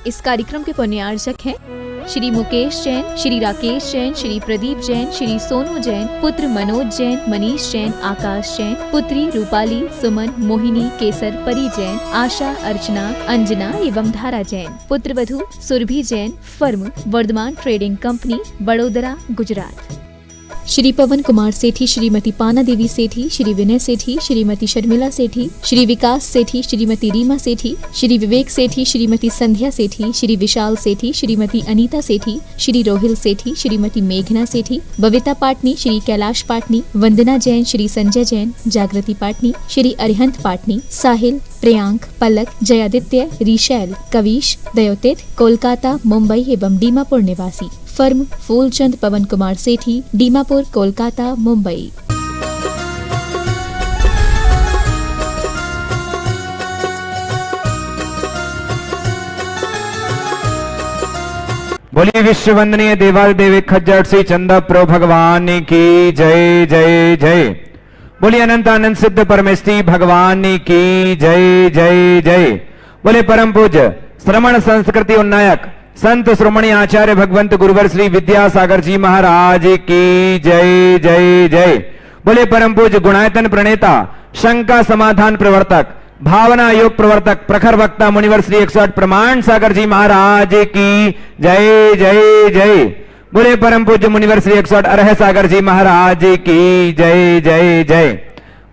इस कार्यक्रम के पुण्यार्चक हैं श्री मुकेश जैन, श्री राकेश जैन, श्री प्रदीप जैन, श्री सोनू जैन, पुत्र मनोज जैन, मनीष जैन, आकाश जैन, पुत्री रूपाली, सुमन, मोहिनी, केसर, परी जैन, आशा, अर्चना, अंजना एवं धारा जैन, पुत्र वधू Surabhi Jain, firm Vardhaman trading company, बड़ोदरा, गुजरात। श्री पवन कुमार सेठी, श्रीमती पाना देवी सेठी, श्री विनय सेठी, श्रीमती शर्मिला सेठी, श्री विकास सेठी, श्रीमती रीमा सेठी, श्री विवेक सेठी, श्रीमती संध्या सेठी, श्री विशाल सेठी, श्रीमती अनीता सेठी, श्री रोहिल सेठी, श्रीमती मेघना सेठी, बविता पाटनी, श्री कैलाश पाटनी, वंदना जैन, श्री संजय जैन, जागृति पाटनी, श्री अरिहंत पाटनी, साहिल, प्रियांक, पलक, जयादित्य, रिशैल, कविश, दयोतित, कोलकाता, मुंबई एवं दीमापुर निवासी। फर्म फूलचंद पवन कुमार सेठी, दीमापुर, कोलकाता, मुंबई। बोलिए विश्व वंदनीय देवाल देवी खज्जर श्री चंदा प्रो भगवान की जय जय जय। बोलिए अनंत आनंद सिद्ध परमेष्ठी भगवान की जय जय जय। बोले परम पूज्य श्रमण संस्कृति उन्नायक संत श्रोमणी आचार्य भगवंत गुरुवर श्री विद्यासागर जी महाराज की जय जय जय। बोले परम पूज्य गुणायतन प्रणेता, शंका समाधान प्रवर्तक, भावना योग प्रवर्तक, प्रखर वक्ता मुनिवर श्री 108 प्रमाण सागर जी महाराज की जय जय जय। बोले परम पूज्य मुनिवर श्री 108 अरह सागर जी महाराज की जय जय जय।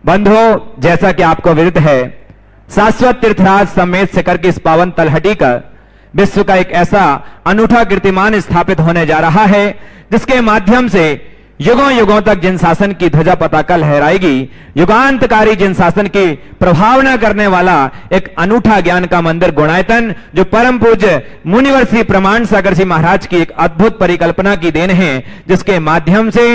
बंधुओं, जैसा कि आपको विदित है, शाश्वत तीर्थराज समेत शिखर की इस पावन तलहटी का विश्व का एक ऐसा अनूठा कीर्तिमान स्थापित होने जा रहा है जिसके माध्यम से युगों युगों तक जिन शासन की ध्वजा पताका लहराएगी, युगांतकारी जिन शासन की प्रभावना करने वाला एक अनूठा ज्ञान का मंदिर गुणायतन, जो परम पूज्य मुनिवर श्री प्रमाण सागर जी महाराज की एक अद्भुत परिकल्पना की देन है, जिसके माध्यम से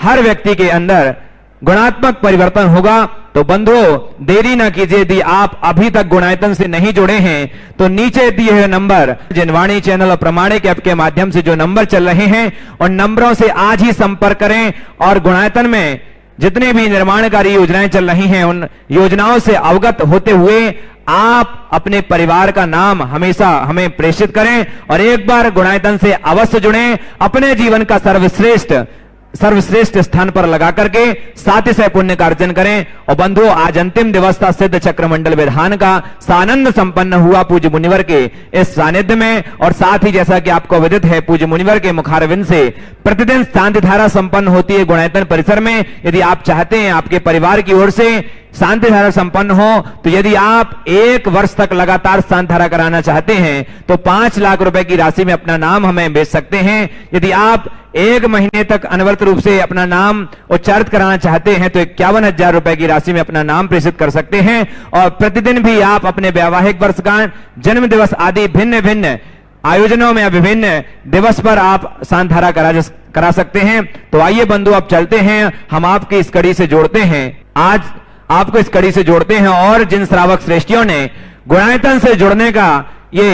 हर व्यक्ति के अंदर गुणात्मक परिवर्तन होगा। तो बंधुओं, देरी ना कीजिए। यदि आप अभी तक गुणायतन से नहीं जुड़े हैं तो नीचे दिए हुए नंबर, जनवाणी चैनल और प्रमाणिक ऐप के माध्यम से जो नंबर चल रहे हैं उन नंबरों से आज ही संपर्क करें और गुणायतन में जितनी भी निर्माणकारी योजनाएं चल रही हैं उन योजनाओं से अवगत होते हुए आप अपने परिवार का नाम हमेशा हमें प्रेषित करें और एक बार गुणायतन से अवश्य जुड़ें। अपने जीवन का सर्वश्रेष्ठ स्थान पर लगा करके सातिशय पुण्य का अर्जन करें। और बंधुओं, आज अंतिम दिवस था सिद्ध चक्र मंडल विधान का, सानंद संपन्न हुआ पूज्य मुनिवर के इस सानिध्य में। और साथ ही जैसा कि आपको विदित है, पूज्य मुनिवर के मुखारविंद से प्रतिदिन शांति धारा संपन्न होती है गुणायतन परिसर में। यदि आप चाहते हैं आपके परिवार की ओर से शांति धारा संपन्न हो, तो यदि आप 1 वर्ष तक लगातार शांति धारा कराना चाहते हैं तो 5 लाख रुपए की राशि में अपना नाम हमें भेज सकते हैं। यदि आप 1 महीने तक अनवरत रूप से अपना नाम उच्चारित कराना चाहते हैं तो 51,000 रुपए की राशि में अपना नाम प्रेषित कर सकते हैं। और प्रतिदिन भी आप अपने वैवाहिक वर्षगांठ, जन्म दिवस आदि भिन्न भिन्न आयोजनों में विभिन्न दिवस पर आप शांति धारा करा सकते हैं। तो आइए बंधु, अब चलते हैं, हम आपकी इस कड़ी से जोड़ते हैं। आज आपको इस कड़ी से जोड़ते हैं और जिन श्रावक श्रेष्ठियों ने गुणायतन से जुड़ने का ये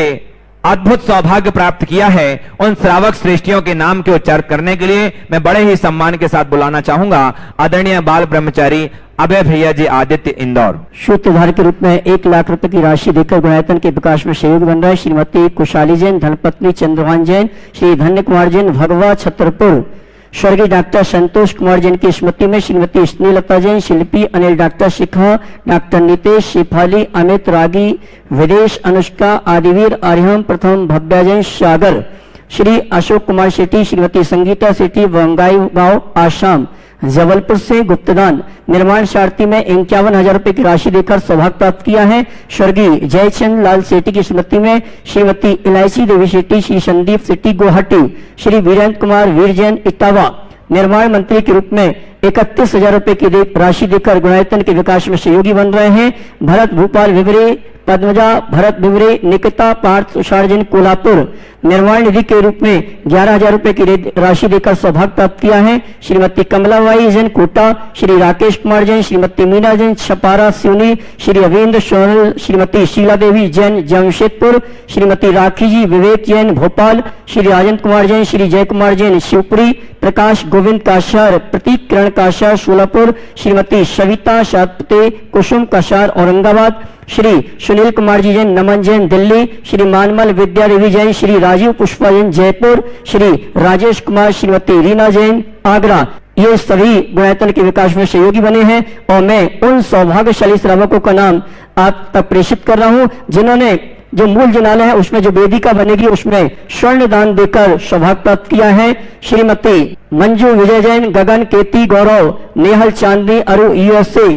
अद्भुत सौभाग्य प्राप्त किया है, उन श्रावक श्रेष्ठियों के नाम के उच्चारण करने के लिए मैं बड़े ही सम्मान के साथ बुलाना चाहूंगा आदरणीय बाल ब्रह्मचारी अभय भैया जी, आदित्य, इंदौर। शुद्ध उधार के रूप में 1 लाख रुपए की राशि देकर गुणायतन के विकास में सहयोग बन रहा है श्रीमती कुशाली जैन, धर्मपत्नी चंद्रभान जैन, श्री धन्य कुमार जैन, भगवा, छतरपुर। स्वर्गीय डॉक्टर संतोष कुमार जैन की स्मृति में श्रीमती स्नेहलता जैन, शिल्पी अनिल, डॉक्टर शिखा, डॉक्टर नितेश, शिफाली, अमित, रागी, विदेश, अनुष्का, आदिवीर, आर्यम, प्रथम, भव्या जैन, सागर। श्री अशोक कुमार सेठी, श्रीमती संगीता सेठी, बंगाई गांव, आसाम। जबलपुर से गुप्तदान निर्माण शारती में 51,000 रुपए की राशि देकर सौभाग्य प्राप्त किया है स्वर्गीय जयचंद लाल सेठी की स्मृति में श्रीमती इलायची देवी सेठी, श्री संदीप सेठी, गुवाहाटी। श्री वीरेंद्र कुमार वीर जैन, इटावा। निर्माण मंत्री के रूप में 31,000 रुपए की राशि देकर गुणायतन के विकास में सहयोगी बन रहे हैं भरत भूपाल विवरे, पद्मजा, भरत विवरे, निकिता, पार्थ, तुषार जैन, कोल्हापुर। निर्माण निधि के रूप में 11,000 रुपए की राशि देकर सौभाग्य प्राप्त किया है श्रीमती कमलाबाई जैन, कोटा। श्री राकेश कुमार जैन, श्रीमती मीना जैन, छपारा, सिवनी। श्री अविंद्र सोनल, श्रीमती शीला देवी जैन, जमशेदपुर। श्रीमती राखी जी विवेक जैन, भोपाल। श्री राजेंद्र कुमार जैन, श्री जय कुमार जैन, शिवपुरी। प्रकाश गोविंद काशार, प्रतीक किरण काशार, सोलापुर। श्रीमती सविता शाहपते, कुसुम काशार, औरंगाबाद। श्री सुनील अनिल कुमार जी जैन नमन जैन दिल्ली, श्री मानमल विद्या देवी जैन, श्री राजीव पुष्पा जैन जयपुर, श्री राजेश कुमार श्रीमती रीना जैन आगरा, ये सभी गुणायतन के विकास में सहयोगी बने हैं। और मैं उन सौभाग्यशाली श्रावकों का नाम आप तक प्रेषित कर रहा हूं जिन्होंने जो मूल जिनालय है उसमें जो वेदिका बनेगी उसमें स्वर्ण दान देकर सौभाग्य प्राप्त किया है। श्रीमती मंजू विजय जैन, गगन केती गौरव, नेहल चांदनी अरु यूएसए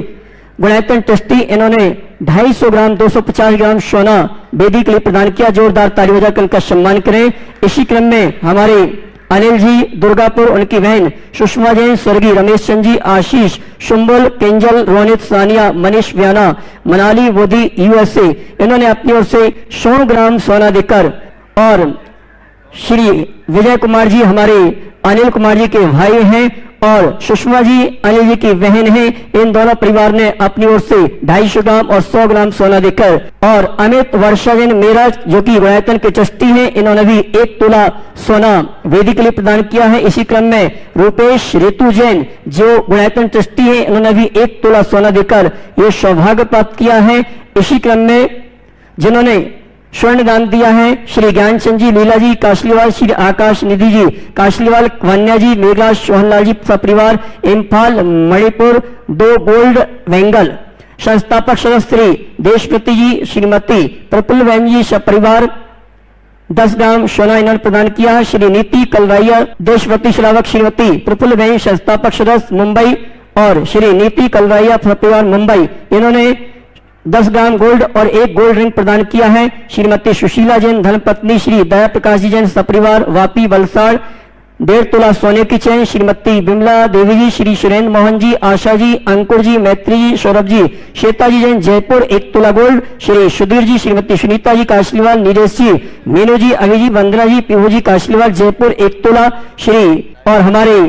गुणायतन ट्रस्टी, इन्होंने 250 ग्राम 250 ग्राम सोना वेदी के लिए प्रदान किया। जोरदार ताली बजाकर उनका सम्मान करें। इसी क्रम में हमारे अनिल जी दुर्गापुर, उनकी बहन सुषमा जैन, स्वर्गीय रमेश चंद जी, आशीष शुंबल, केंजल, रोनित, सानिया, मनीष व्याना, मनाली वोदी यूएसए, इन्होंने अपनी ओर से 100 ग्राम सोना देकर, और श्री विजय कुमार जी हमारे अनिल कुमार जी के भाई हैं और सुषमा जी अनिल जी की बहन हैं। इन दोनों परिवार ने अपनी ओर से 250 ग्राम और 100 ग्राम सोना देकर, और अमित वर्षा जैन मेरठ जो कि गुणायतन के ट्रस्टी हैं, इन्होंने भी 1 तोला सोना वेदी के लिए प्रदान किया है। इसी क्रम में रूपेश ऋतु जैन जो गुणायतन ट्रस्टी है, इन्होंने भी 1 तोला सोना देकर ये सौभाग्य प्राप्त किया है। इसी क्रम में जिन्होंने स्वर्ण दान दिया है, श्री ज्ञानचंद जी लीला जी काशलीवाल, श्री आकाश निधि जी काशलीवाल, वन्या जी मेघराज सोहनलाल जी सपरिवार इम्फाल मणिपुर 2 गोल्ड वेंगल, संस्थापक सदस्य श्री देशप्रति जी, श्रीमती प्रफुल्ल बहन जी सपरिवार 10 ग्राम सोना इन्होंने प्रदान किया। श्री नीति कलराइया देशप्रति श्रावक श्रीमती प्रफुल्ल बहन संस्थापक सदस्य मुंबई, और श्री नीति कलराइया सपरिवार मुंबई, इन्होंने 10 ग्राम गोल्ड और 1 गोल्ड रिंग प्रदान किया है। श्रीमती सुशीला जैन धर्मपत्नी, श्री दया प्रकाश जी जैन सपरिवार वापी वलसाड़ 1.5 तोला सोने की चैन। श्रीमती बिमला देवी जी, श्री सुरेंद्र मोहन जी, आशा जी, अंकुर जी, मैत्री जी, सौरभ जी, श्वेता जी जैन जयपुर 1 तोला गोल्ड। श्री सुधीर जी, श्रीमती सुनीता जी काशलीवाल, नीरेश जी, मीनू जी, अभी जी, वंदना जी, पीहू जी काशलीवाल जयपुर 1 तोला। श्री और हमारे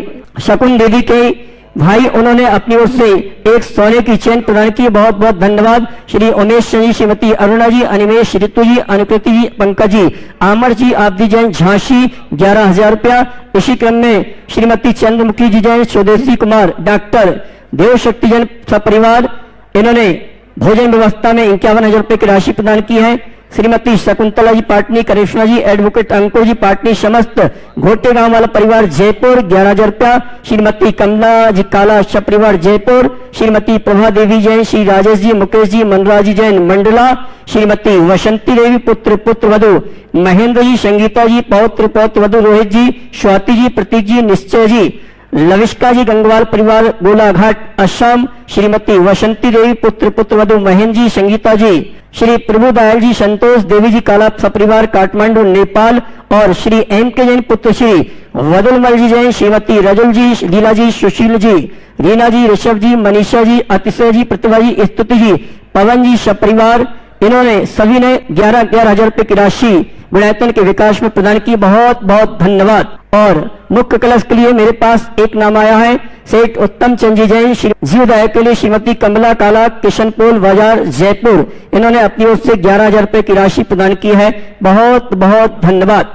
शकुन देवी के भाई, उन्होंने अपनी ओर से 1 सोने की चेन प्रदान की, बहुत बहुत धन्यवाद। श्री उमेश जी, श्रीमती अरुणा जी, अनिमेश, ऋतु जी, अनुकृति जी, पंकज जी, आमर जी, आपदी जैन झांसी 11,000 रुपया। इसी क्रम में श्रीमती चंद्रमुखी जी जैन, स्वदेशी कुमार, डॉक्टर देवशक्ति जैन सपरिवार, इन्होंने भोजन व्यवस्था में 51,000 रुपये की राशि प्रदान की है। श्रीमती शकुंतला जी पाटनी, करिश्मा जी, एडवोकेट अंकुर जी पाटनी, समस्त घोटे गांव वाला परिवार जयपुर 11,000 रुपया। श्रीमती कमला जी काला सपरिवार जयपुर, श्रीमती प्रभा देवी जैन, श्री राजेश जी, मुकेश जी, मनराज जी जैन मंडला, श्रीमती वसंती देवी पुत्र वधु महेंद्र जी, संगीता जी पौत्र वधु रोहित जी, स्वाति जी, प्रतीक जी, निश्चय जी, लविष्का जी गंगवाल परिवार गोलाघाट असम, श्रीमती वसंती देवी पुत्र वधु महेंद्र जी, संगीता जी, श्री प्रभु दयाल जी, संतोष देवी जी काला सपरिवार काठमांडू नेपाल, और श्री एम के जैन पुत्र श्री वदुलमल जी जैन, श्रीमती रजुल जी, लीला जी, सुशील जी, रीना जी, ऋषभ जी, मनीषा जी, अतिशय जी, प्रतिभा जी, स्तुति जी, पवन जी सपरिवार, इन्होंने सभी ने 11,000 रुपए की राशि गुणायतन के विकास में प्रदान की। बहुत बहुत धन्यवाद। और मुख्य कलश के लिए मेरे पास एक नाम आया है, सेठ उत्तम चंद जी जैन, जीवदाय के लिए श्रीमती कमला काला, किशनपोल बाजार जयपुर, इन्होंने अपनी ओर से 11,000 रुपए की राशि प्रदान की है। बहुत बहुत धन्यवाद।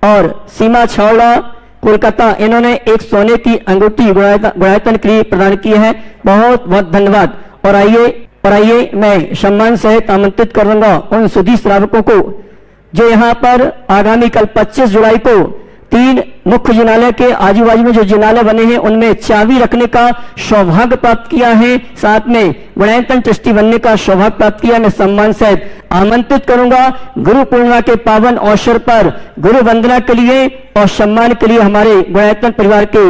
और सीमा छावड़ा कोलकाता, इन्होंने 1 सोने की अंगूठी गुणायतन के लिए प्रदान की है। बहुत बहुत धन्यवाद। और आइए मैं सम्मान सहित आमंत्रित करूंगा उन सुधी श्रावकों को जो यहाँ पर आगामी कल 25 जुलाई को 3 मुख्य जिनालय के आजू बाजू में जो जिनालय बने हैं उनमें चाबी रखने का सौभाग्य प्राप्त किया है, साथ में गुणायतन ट्रस्टी बनने का सौभाग्य प्राप्त किया। मैं सम्मान सहित आमंत्रित करूंगा गुरु पूर्णिमा के पावन अवसर पर गुरु वंदना के लिए और सम्मान के लिए हमारे गुणायतन परिवार के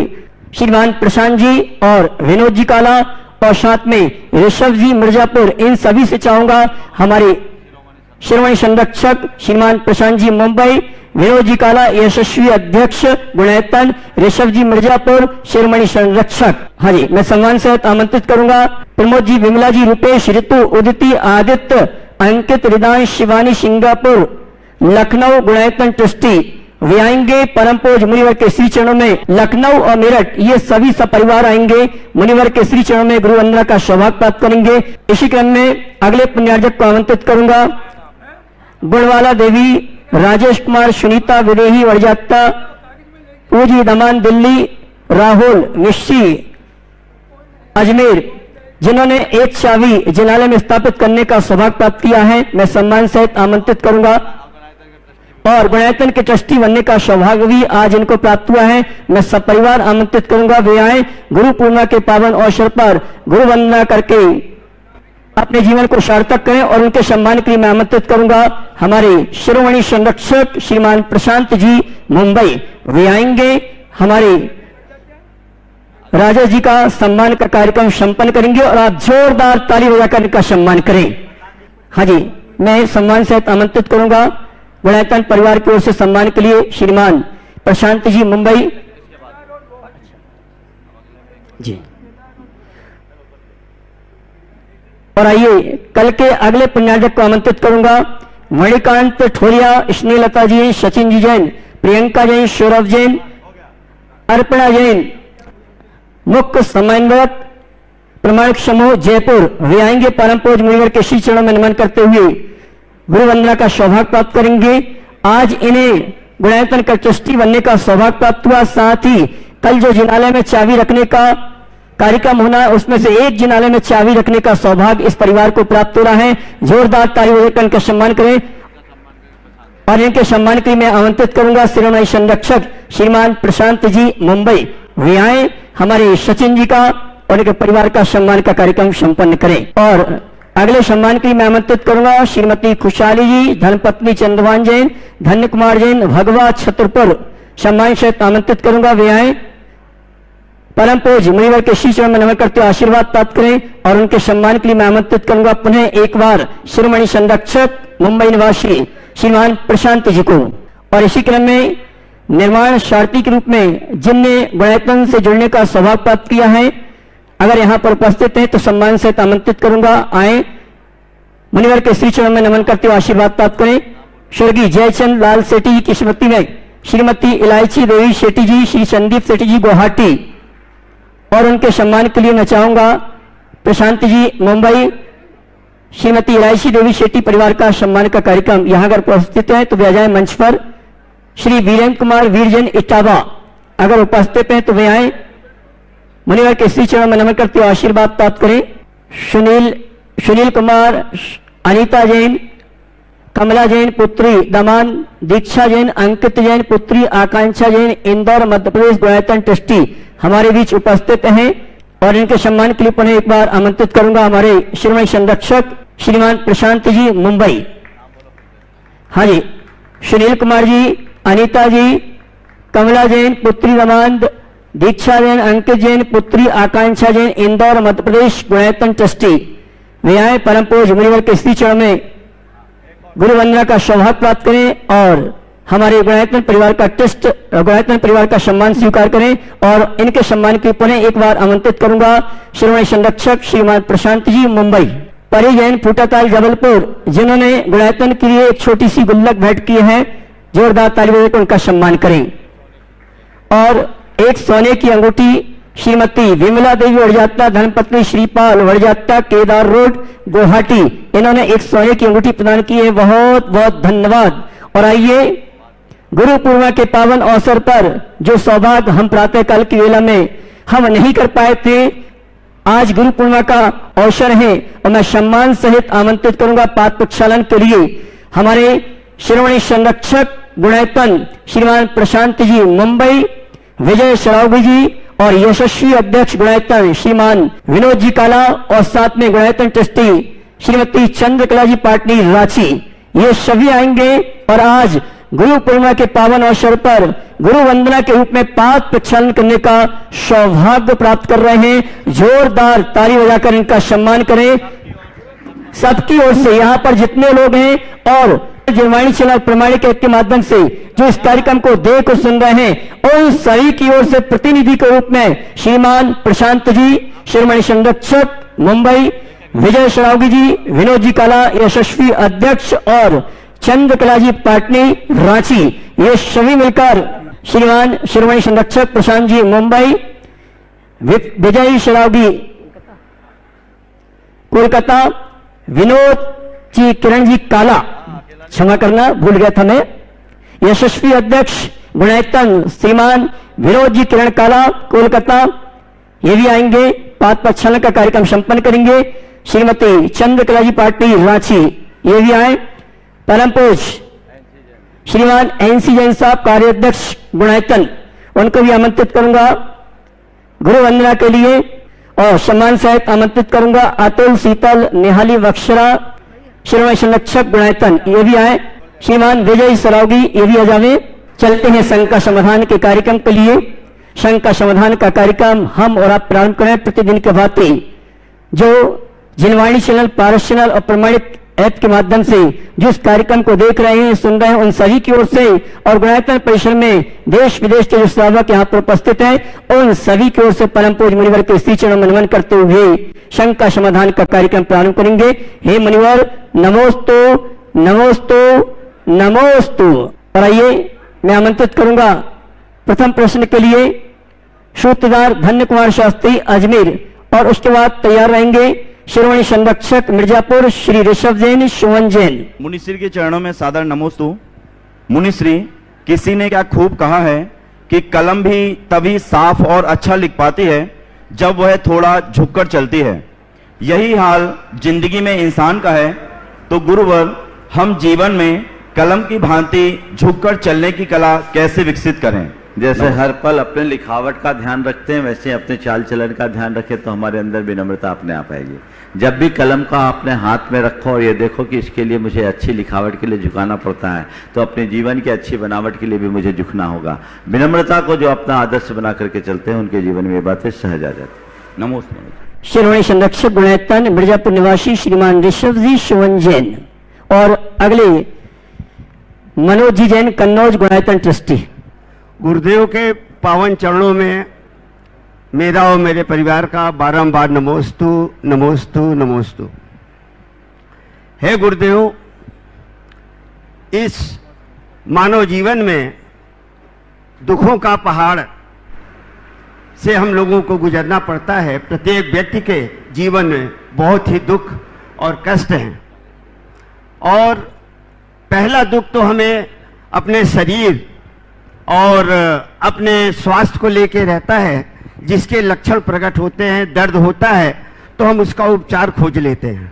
श्रीमान प्रशांत जी और विनोद जी काला और साथ में ऋषभ जी मिर्जापुर, इन सभी से चाहूंगा हमारे शिरोमणि संरक्षक श्रीमान प्रशांत जी मुंबई, विनोद जी काला यशस्वी अध्यक्ष गुणायतन, ऋषभ जी मिर्जापुर शिरोमणि संरक्षक। हाँ जी, मैं सम्मान सहित आमंत्रित करूंगा प्रमोद जी, विमला जी, रूपेश, ऋतु, उदिति, आदित्य, अंकित, रिदांश, शिवानी सिंगापुर, लखनऊ गुणायतन ट्रस्टी वे आएंगे। परम पूज्य मुनिवर के श्री चरणों में लखनऊ और मेरठ ये सभी सपरिवार आएंगे, मुनिवर के श्री चरणों में गुरु वंदना का सौभाग्य प्राप्त करेंगे। इसी क्रम में अगले पुण्यार्जक को आमंत्रित करूंगा गुणवाला देवी, राजेश कुमार, सुनीता विदेही वरजात्ता, पूजी दमान दिल्ली, राहुल निश्ची अजमेर जिन्होंने एक चाबी जिनालय में स्थापित करने का सौभाग्य प्राप्त किया है, मैं सम्मान सहित आमंत्रित करूंगा। और गुणायतन के ट्रस्टी बनने का सौभाग्य भी आज इनको प्राप्त हुआ है, मैं सब परिवार आमंत्रित करूंगा। वे आए गुरु पूर्णिमा के पावन अवसर पर गुरु वंदना करके अपने जीवन को सार्थक करें और उनके सम्मान के लिए मैं आमंत्रित करूंगा हमारे शिरोमणि संरक्षक श्रीमान प्रशांत जी मुंबई। वे आएंगे, हमारे राजा जी का सम्मान का कार्यक्रम संपन्न करेंगे और आप जोरदार ताली बजाकर इनका सम्मान करें। हाँ जी, मैं सम्मान सहित आमंत्रित करूंगा गुणायतन परिवार की ओर से सम्मान के लिए श्रीमान प्रशांत जी मुंबई जी। और आइए कल के अगले पुण्यार्जक को आमंत्रित करूंगा मणिकांत ठोरिया, स्नेहलता जी, सचिन जी जैन, प्रियंका जैन, सौरभ जैन, अर्पणा जैन, मुख्य समन्वयक प्रमाणिक समूह जयपुर। वे आएंगे परम पूज्य मुनिवर के श्री चरणों में नमन करते हुए गुरु वंदना का सौभाग्य प्राप्त करेंगे। आज इन्हें गुणायतन का ट्रस्टी बनने का सौभाग्य प्राप्त हुआ, साथ ही कल जो जिनालय में चाबी रखने का कार्यक्रम होना है उसमें से एक जिनालय में चाबी रखने का सौभाग्य इस परिवार को प्राप्त हो रहा है। जोरदार ताली बजाकर इनका सम्मान करें और इनके सम्मान के लिए मैं आमंत्रित करूंगा शिरोमणि संरक्षक श्रीमान प्रशांत जी मुंबई। वे आए, हमारे सचिन जी का और इनके परिवार का सम्मान का कार्यक्रम संपन्न करें। और अगले सम्मान के लिए मैं आमंत्रित करूंगा श्रीमती खुशहाली जी, धर्मपत्नी चंद्रभान जैन, धन्य कुमार जैन, भगवा छतरपुर। सम्मान सहित आमंत्रित करूंगा, वे आए, परम पूज्य मुनिवर के श्री चरण में नमन करते हुए आशीर्वाद प्राप्त करें। और उनके सम्मान के लिए मैं आमंत्रित करूंगा पुनः एक बार शिरोमणि संरक्षक मुंबई निवासी श्रीमान प्रशांत जी को। और इसी क्रम में निर्माण सारथी के रूप में जिनने गुणायतन से जुड़ने का सौभाग्य प्राप्त किया है, अगर यहां पर उपस्थित हैं तो सम्मान से आमंत्रित करूंगा, आए, मुनिवर के श्री चरण में नमन करते हुए आशीर्वाद प्राप्त करें। स्वर्गीय जयचंद लाल सेठी जी की स्मृति में श्रीमती इलायची देवी सेठी जी, श्री संदीप सेठी जी गुवाहाटी। और उनके सम्मान के लिए मैं चाहूंगा प्रशांत जी मुंबई, श्रीमती इलायची देवी शेट्टी परिवार का सम्मान का कार्यक्रम यहां अगर उपस्थित है तो वे आ जाए मंच पर। श्री वीरेंद्र कुमार वीरजन इटावा अगर उपस्थित हैं तो वे आए, मुनिवर के श्री चरण में नमन करते हुए आशीर्वाद प्राप्त करें। सुनील कुमार, अनीता जैन, कमला जैन पुत्री दमान, दीक्षा जैन, अंकित जैन पुत्री आकांक्षा जैन, इंदौर मध्य प्रदेश गुणायतन ट्रस्टी हमारे बीच उपस्थित हैं। और इनके सम्मान के लिए पुनः एक बार आमंत्रित करूंगा हमारे शिरोमणि संरक्षक श्रीमान प्रशांत जी मुंबई। हाँ जी, सुनील कुमार जी, अनीता जी, कमला जैन पुत्री दमान, दीक्षा जैन, अंकित जैन पुत्री आकांक्षा जैन, इंदौर मध्य प्रदेश गुणायतन ट्रस्टी। वे आए, परम पूज्य मुनिवर के श्री चरण में गुरु वंदना का सौभाग्य प्राप्त करें और हमारे गुणायतन परिवार का ट्रस्ट, गुणायतन परिवार का सम्मान स्वीकार करें। और इनके सम्मान के पुनः एक बार आमंत्रित करूंगा शिरोमणि संरक्षक श्रीमान प्रशांत जी मुंबई। परी जैन फूटाताल जबलपुर, जिन्होंने गुणायतन के लिए एक छोटी सी गुल्लक भेंट की है, जोरदार ताली बजाकर उनका सम्मान करें। और एक सोने की अंगूठी श्रीमती विमला देवी वड़जात्ता, धर्मपत्नी श्रीपाल वड़जात्ता, केदार रोड गुवाहाटी, इन्होंने एक सोने की अंगूठी प्रदान की है, बहुत बहुत धन्यवाद। और आइए गुरु पूर्णिमा के पावन अवसर पर जो सौभाग्य हम प्रातः काल की वेला में हम नहीं कर पाए थे, आज गुरु पूर्णिमा का अवसर है और मैं सम्मान सहित आमंत्रित करूंगा पाद प्रक्षालन के लिए हमारे शिरोमणि संरक्षक गुणायतन श्रीमान प्रशांत जी मुंबई, विजय सरावगी जी और यशस्वी अध्यक्ष गुणायतन श्रीमान विनोद जी काला और साथ में गुणायतन ट्रस्टी श्रीमती चंद्रकला जी पाटनी रांची, ये सभी आएंगे और आज गुरु पूर्णिमा के पावन अवसर पर गुरु वंदना के रूप में पाद प्रक्षालन करने का सौभाग्य प्राप्त कर रहे हैं। जोरदार ताली बजाकर इनका सम्मान करें सबकी ओर से, यहां पर जितने लोग हैं और जनवाणी चैनल प्रमाणिक के माध्यम से जो इस कार्यक्रम को देख और सुन रहे हैं, उन सभी की ओर से प्रतिनिधि के रूप में श्रीमान प्रशांत जी शिरोमणि संरक्षक मुंबई, विजय सरावगी जी, विनोद जी काला यशस्वी अध्यक्ष और चंद्रकला जी पाटनी रांची, ये सभी मिलकर श्रीमान शिरोमणि संरक्षक प्रशांत जी मुंबई, विजय सरावगी कोलकाता, विनोद जी किरण जी काला, क्षमा करना भूल गया था मैं, यशस्वी अध्यक्ष गुणायतन श्रीमान विनोद जी किरण काला कोलकाता, ये भी आएंगे। पाद प्रक्षालन का कार्यक्रम संपन्न करेंगे। श्रीमती चंद्रकला जी पाटिल रांची, ये भी आए। परम पूज्य श्रीमान एनसी जैन साहब कार्याध्यक्ष गुणायतन, उनको भी आमंत्रित करूंगा गुरु वंदना के लिए। और सम्मान सहित आमंत्रित करूंगा अतुल, शीतल, निहाली, वक्षरा, श्रीमान संरक्षक गुणायतन, ये भी आए। श्रीमान विजय सरावगी, ये भी आ जावे। चलते हैं संघ का समाधान के कार्यक्रम के लिए। संघ का समाधान का कार्यक्रम हम और आप प्रारंभ करें प्रतिदिन के भांति। जो जिनवाणी चैनल, पारस चैनल और प्रमाणित ऐप के माध्यम से जिस कार्यक्रम को देख रहे हैं, सुन रहे हैं, उन सभी की ओर से और गुणायतन परिसर में देश विदेश के जो श्रावक यहाँ पर उपस्थित हैं, उन सभी की ओर से परम पूज्य मुनिवर के श्री चरणों में नमन करते हुए संघ का समाधान का कार्यक्रम प्रारंभ करेंगे। हे मुनिवर, नमोस्तु नमोस्तु नमोस्तु। और आइए मैं आमंत्रित करूंगा प्रथम प्रश्न के लिए सूत्रधार धन्य कुमार शास्त्री अजमेर, और उसके बाद तैयार रहेंगे श्रीमणी संरक्षक मिर्जापुर श्री ऋषभ जैन, सुमन जैन। मुनिश्री के चरणों में सादर नमोस्तु। मुनिश्री, किसी ने क्या खूब कहा है कि कलम भी तभी साफ और अच्छा लिख पाती है जब वह थोड़ा झुककर चलती है। यही हाल जिंदगी में इंसान का है। तो गुरुवर, हम जीवन में कलम की भांति झुककर चलने की कला कैसे विकसित करें? जैसे हर पल अपने लिखावट का ध्यान रखते हैं, वैसे अपने चाल चलन का ध्यान रखें तो हमारे अंदर विनम्रता अपने आप आएगी। जब भी कलम का अपने हाथ में रखो और ये देखो कि इसके लिए मुझे अच्छी लिखावट के लिए झुकाना पड़ता है, तो अपने जीवन की अच्छी बनावट के लिए भी मुझे झुकना होगा। विनम्रता को जो अपना आदर्श बना करके चलते हैं, उनके जीवन में ये बातें सहज आ जाती। नमोस्तु। श्रीमणी संरक्षक गुणायतन मिर्जापुर निवासी श्रीमान ऋषभ जी, सुमन जैन। और अगले मनोज जी जैन, कन्नौज गुणायतन ट्रस्टी। गुरुदेव के पावन चरणों में मेरा और मेरे परिवार का बारंबार नमोस्तु नमोस्तु नमोस्तु। हे गुरुदेव, इस मानव जीवन में दुखों का पहाड़ से हम लोगों को गुजरना पड़ता है। प्रत्येक व्यक्ति के जीवन में बहुत ही दुख और कष्ट हैं। और पहला दुख तो हमें अपने शरीर और अपने स्वास्थ्य को लेकर रहता है, जिसके लक्षण प्रकट होते हैं, दर्द होता है तो हम उसका उपचार खोज लेते हैं।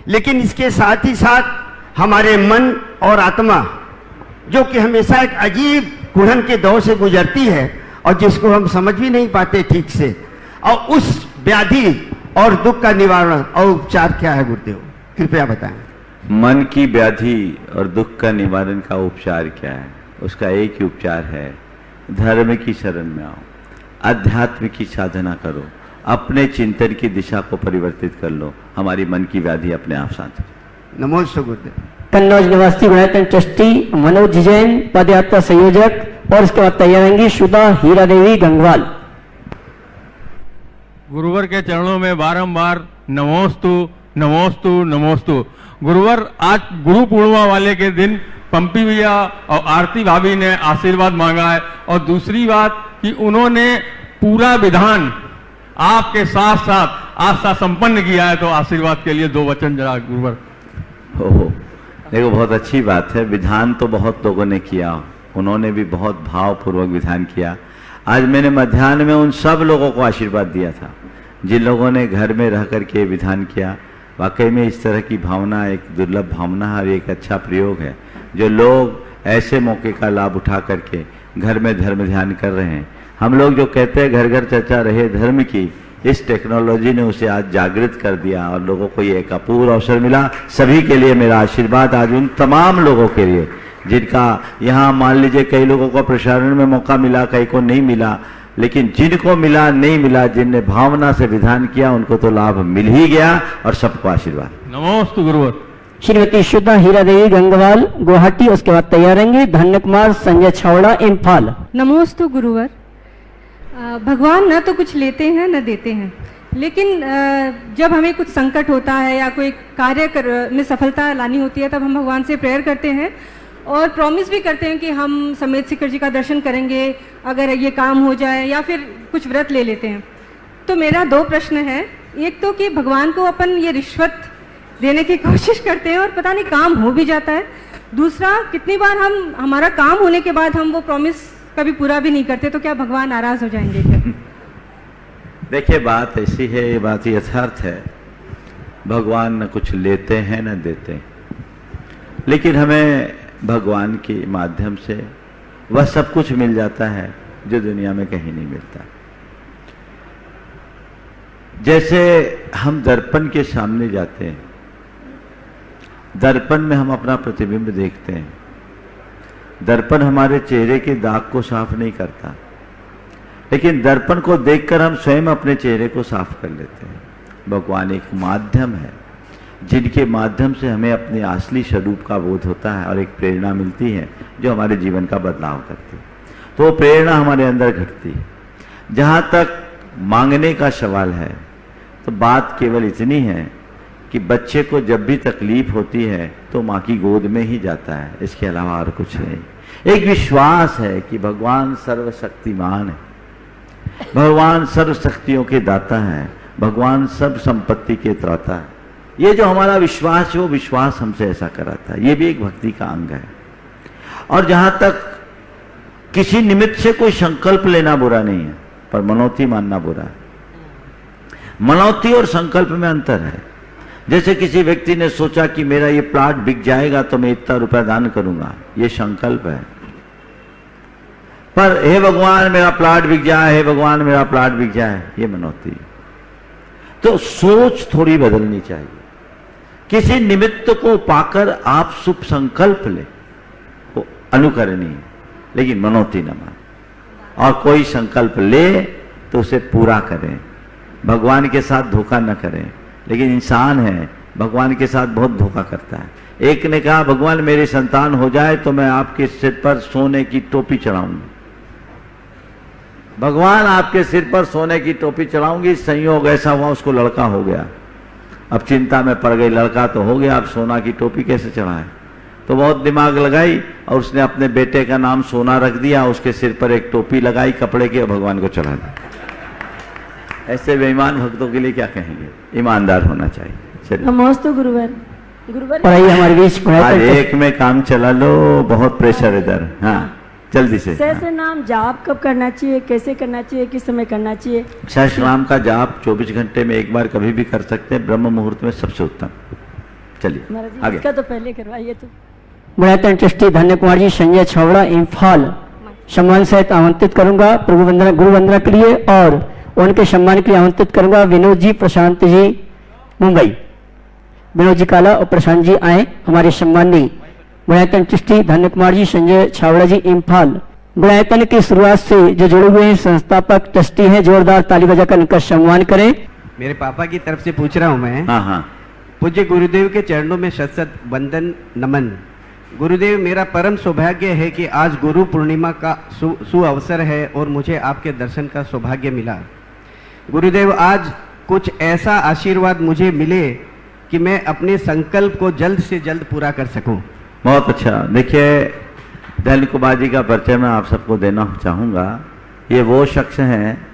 लेकिन इसके साथ ही साथ हमारे मन और आत्मा, जो कि हमेशा एक अजीब कुढ़न के दौर से गुजरती है और जिसको हम समझ भी नहीं पाते ठीक से, और उस व्याधि और दुख का निवारण और उपचार क्या है गुरुदेव, कृपया बताएं। मन की व्याधि और दुख का निवारण का उपचार क्या है? उसका एक ही उपचार है, धर्म की शरण में आओ, अध्यात्म की साधना करो, अपने चिंतन की दिशा को परिवर्तित कर लो, हमारी मन की व्याधि अपने आप शांत। नमोस्तु गुरुदेव। कन्नौज निवासी गुणायतन ट्रस्टी मनोज जैन, पदयात्रा संयोजक। और उसके बाद तैयार रहेंगी सुधा हीरा देवी गंगवाल। गुरुवर के चरणों में बारंबार नमोस्तु नमोस्तु नमोस्तु। गुरुवर, आज गुरु पूर्णिमा वाले के दिन पंपी भैया और आरती भाभी ने आशीर्वाद मांगा है, और दूसरी बात कि उन्होंने पूरा विधान आपके साथ साथ आस्था संपन्न किया है, तो आशीर्वाद के लिए दो वचन जरा गुरुवर। ओहो, देखो बहुत अच्छी बात है। विधान तो बहुत लोगों ने किया, उन्होंने भी बहुत भावपूर्वक विधान किया। आज मैंने मध्याह्न में उन सब लोगों को आशीर्वाद दिया था जिन लोगों ने घर में रह करके विधान किया। वाकई में इस तरह की भावना एक दुर्लभ भावना है और एक अच्छा प्रयोग है, जो लोग ऐसे मौके का लाभ उठा करके घर में धर्म ध्यान कर रहे हैं। हम लोग जो कहते हैं घर घर चर्चा रहे धर्म की, इस टेक्नोलॉजी ने उसे आज जागृत कर दिया और लोगों को ये एक अपूर्व अवसर मिला। सभी के लिए मेरा आशीर्वाद आज उन तमाम लोगों के लिए जिनका यहाँ मान लीजिए कई लोगों को प्रसारण में मौका मिला, कई को नहीं मिला, लेकिन जिनको मिला नहीं मिला, जिनने भावना से विधान किया, उनको तो लाभ मिल ही गया और सबको आशीर्वाद। नमोस्तु गुरुवर। श्रीमती सुधा हीरा देवी गंगवाल गुवाहाटी। उसके बाद तैयार रहेंगे धन्य कुमार संजय छावड़ा इम्फाल। नमोस्तु गुरुवर। भगवान न तो कुछ लेते हैं न देते हैं, लेकिन जब हमें कुछ संकट होता है या कोई कार्य में सफलता लानी होती है, तब हम भगवान से प्रेयर करते हैं और प्रॉमिस भी करते हैं कि हम समेत शिखर जी का दर्शन करेंगे अगर ये काम हो जाए, या फिर कुछ व्रत ले लेते हैं। तो मेरा दो प्रश्न है। एक तो कि भगवान को अपन ये रिश्वत देने की कोशिश करते हैं और पता नहीं काम हो भी जाता है। दूसरा, कितनी बार हम हमारा काम होने के बाद हम वो प्रॉमिस कभी पूरा भी नहीं करते, तो क्या भगवान नाराज हो जाएंगे क्या? देखिए बात ऐसी है, ये बात यथार्थ है, भगवान न कुछ लेते हैं न देते हैं, लेकिन हमें भगवान के माध्यम से वह सब कुछ मिल जाता है जो दुनिया में कहीं नहीं मिलता। जैसे हम दर्पण के सामने जाते हैं, दर्पण में हम अपना प्रतिबिंब देखते हैं, दर्पण हमारे चेहरे के दाग को साफ नहीं करता, लेकिन दर्पण को देखकर हम स्वयं अपने चेहरे को साफ कर लेते हैं। भगवान एक माध्यम है जिनके माध्यम से हमें अपने असली स्वरूप का बोध होता है और एक प्रेरणा मिलती है जो हमारे जीवन का बदलाव करती है। तो वो प्रेरणा हमारे अंदर घटती है। जहाँ तक मांगने का सवाल है तो बात केवल इतनी है कि बच्चे को जब भी तकलीफ होती है तो माँ की गोद में ही जाता है, इसके अलावा और कुछ नहीं। एक विश्वास है कि भगवान सर्वशक्तिमान है, भगवान सर्व शक्तियों के दाता है, भगवान सब संपत्ति के त्राता है। ये जो हमारा विश्वास है वो विश्वास हमसे ऐसा कराता है, ये भी एक भक्ति का अंग है। और जहां तक किसी निमित्त से कोई संकल्प लेना बुरा नहीं है, पर मनौती मानना बुरा है। मनौती और संकल्प में अंतर है। जैसे किसी व्यक्ति ने सोचा कि मेरा ये प्लाट बिक जाएगा तो मैं इतना रुपया दान करूंगा, ये संकल्प है। पर हे भगवान मेरा प्लाट बिक जाए, हे भगवान मेरा प्लाट बिक जाए, ये मनौती। तो सोच थोड़ी बदलनी चाहिए। किसी निमित्त को पाकर आप शुभ संकल्प ले, वो अनुकरणीय है, लेकिन मनौती न माने। और कोई संकल्प ले तो उसे पूरा करें। भगवान के साथ धोखा न करें, लेकिन इंसान है, भगवान के साथ बहुत धोखा करता है। एक ने कहा भगवान मेरी संतान हो जाए तो मैं आपके सिर पर सोने की टोपी चढ़ाऊंगी। भगवान आपके सिर पर सोने की टोपी चढ़ाऊंगी। संयोग ऐसा हुआ उसको लड़का हो गया। अब चिंता में पड़ गई, लड़का तो हो गया, अब सोना की टोपी कैसे चढ़ाए। तो बहुत दिमाग लगाई और उसने अपने बेटे का नाम सोना रख दिया, उसके सिर पर एक टोपी लगाई कपड़े की और भगवान को चढ़ा दी। ऐसे बेईमान भक्तों के लिए क्या कहेंगे, ईमानदार होना चाहिए। चलिए नमस्ते गुरुवर। गुरुवर और आइए हमारे बीच आज एक में काम चला लो, बहुत प्रेशर इधर। हाँ जल्दी से। सहस्त्र नाम जाप कब करना चाहिए, कैसे करना चाहिए, किस समय करना चाहिए? सहस्त्र नाम का जाप 24 घंटे में एक बार कभी भी कर सकते हैं, ब्रह्म मुहूर्त में सबसे उत्तम। चलिए आगे। इसका तो पहले करवाइए। तो गुणायतन ट्रस्टी धन्य कुमार जी संजय छावड़ा इम्फाल सम्मान सहित आमंत्रित करूंगा गुरु वंदना के लिए, और उनके सम्मान के लिए आमंत्रित करूंगा विनोद जी, प्रशांत जी मुंबई। विनोद जी काला और प्रशांत जी आए हमारे सम्मानी। गुणायतन ट्रस्टी धन्य कुमार जी संजय छावड़ा जी इम्फाल। गुणायतन की शुरुआत से जो जुड़े हुए हैं संस्थापक ट्रस्टी हैं, जोरदार ताली बजाकर उनका सम्मान करें। मेरे पापा की तरफ से पूछ रहा हूं मैं। हाँ हाँ। पूज्य गुरुदेव के चरणों में शत वंदन नमन। गुरुदेव मेरा परम सौभाग्य है कि आज गुरु पूर्णिमा का सुअवसर है और मुझे आपके दर्शन का सौभाग्य मिला। गुरुदेव आज कुछ ऐसा आशीर्वाद मुझे मिले कि मैं अपने संकल्प को जल्द से जल्द पूरा कर सकूं। बहुत अच्छा। देखिए धन्य कुमार जी का परिचय मैं आप सबको देना चाहूँगा। ये वो शख्स हैं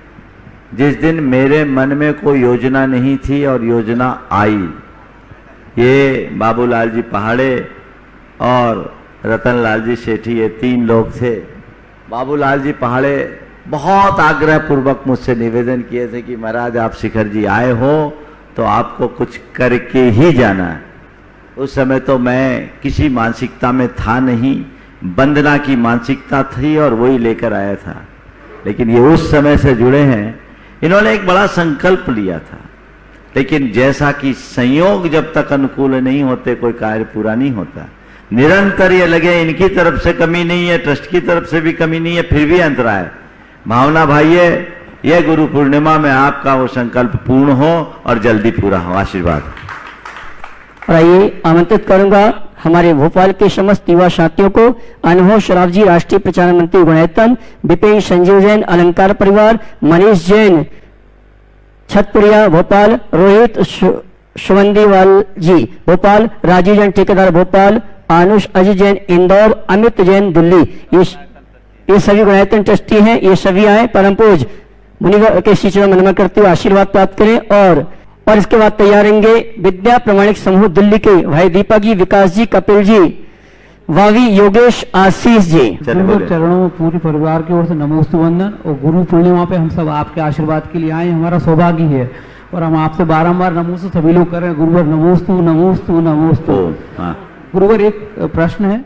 जिस दिन मेरे मन में कोई योजना नहीं थी और योजना आई। ये बाबूलाल जी पहाड़े और रतनलाल जी सेठी, ये 3 लोग थे। बाबूलाल जी पहाड़े बहुत आग्रह पूर्वक मुझसे निवेदन किए थे कि महाराज आप शिखर जी आए हो तो आपको कुछ करके ही जाना है। उस समय तो मैं किसी मानसिकता में था नहीं, वंदना की मानसिकता थी और वही लेकर आया था। लेकिन ये उस समय से जुड़े हैं, इन्होंने एक बड़ा संकल्प लिया था, लेकिन जैसा कि संयोग जब तक अनुकूल नहीं होते कोई कार्य पूरा नहीं होता। निरंतर ये लगे इनकी तरफ से कमी नहीं है, ट्रस्ट की तरफ से भी कमी नहीं है, फिर भी अंतराय। भावना भाई ये गुरु पूर्णिमा में आपका वो संकल्प पूर्ण हो और जल्दी पूरा हो। आशीर्वाद। और आइए आमंत्रित करूंगा हमारे भोपाल के समस्त युवा साथियों को। अनुभव शराफ जी राष्ट्रीय प्रचार मंत्री गुणायतन, विपिन संजीव जैन अलंकार परिवार, मनीष जैन छतपुरिया भोपाल, रोहित सुवंदीवाल जी भोपाल, राजीव जैन ठेकेदार भोपाल, आनुष अजय जैन इंदौर, अमित जैन दिल्ली। ये सभी गुणायतन ट्रस्टी हैं, ये सभी आए। परम पूज मुनिवर के शिष्यों में नमन करते हुए आशीर्वाद प्राप्त करें। और इसके बाद तैयार रहेंगे विद्या प्रमाणिक समूह दिल्ली के भाई दीपक जी, विकास जी, कपिल जी, वावी योगेश आशीष जी। चलो गुरु बोले। चरणों में पूरी परिवार की ओर से नमोस्तु वंदन। और गुरु पूर्णिमा पे हम सब आपके आशीर्वाद के लिए आए, हमारा सौभाग्य है और हम आपसे बारंबार नमोस्तु सभी लोग कर रहे हैं। गुरुवर नमोस्तु नमोस्तु नमोस्तु। हाँ। गुरुवर एक प्रश्न है,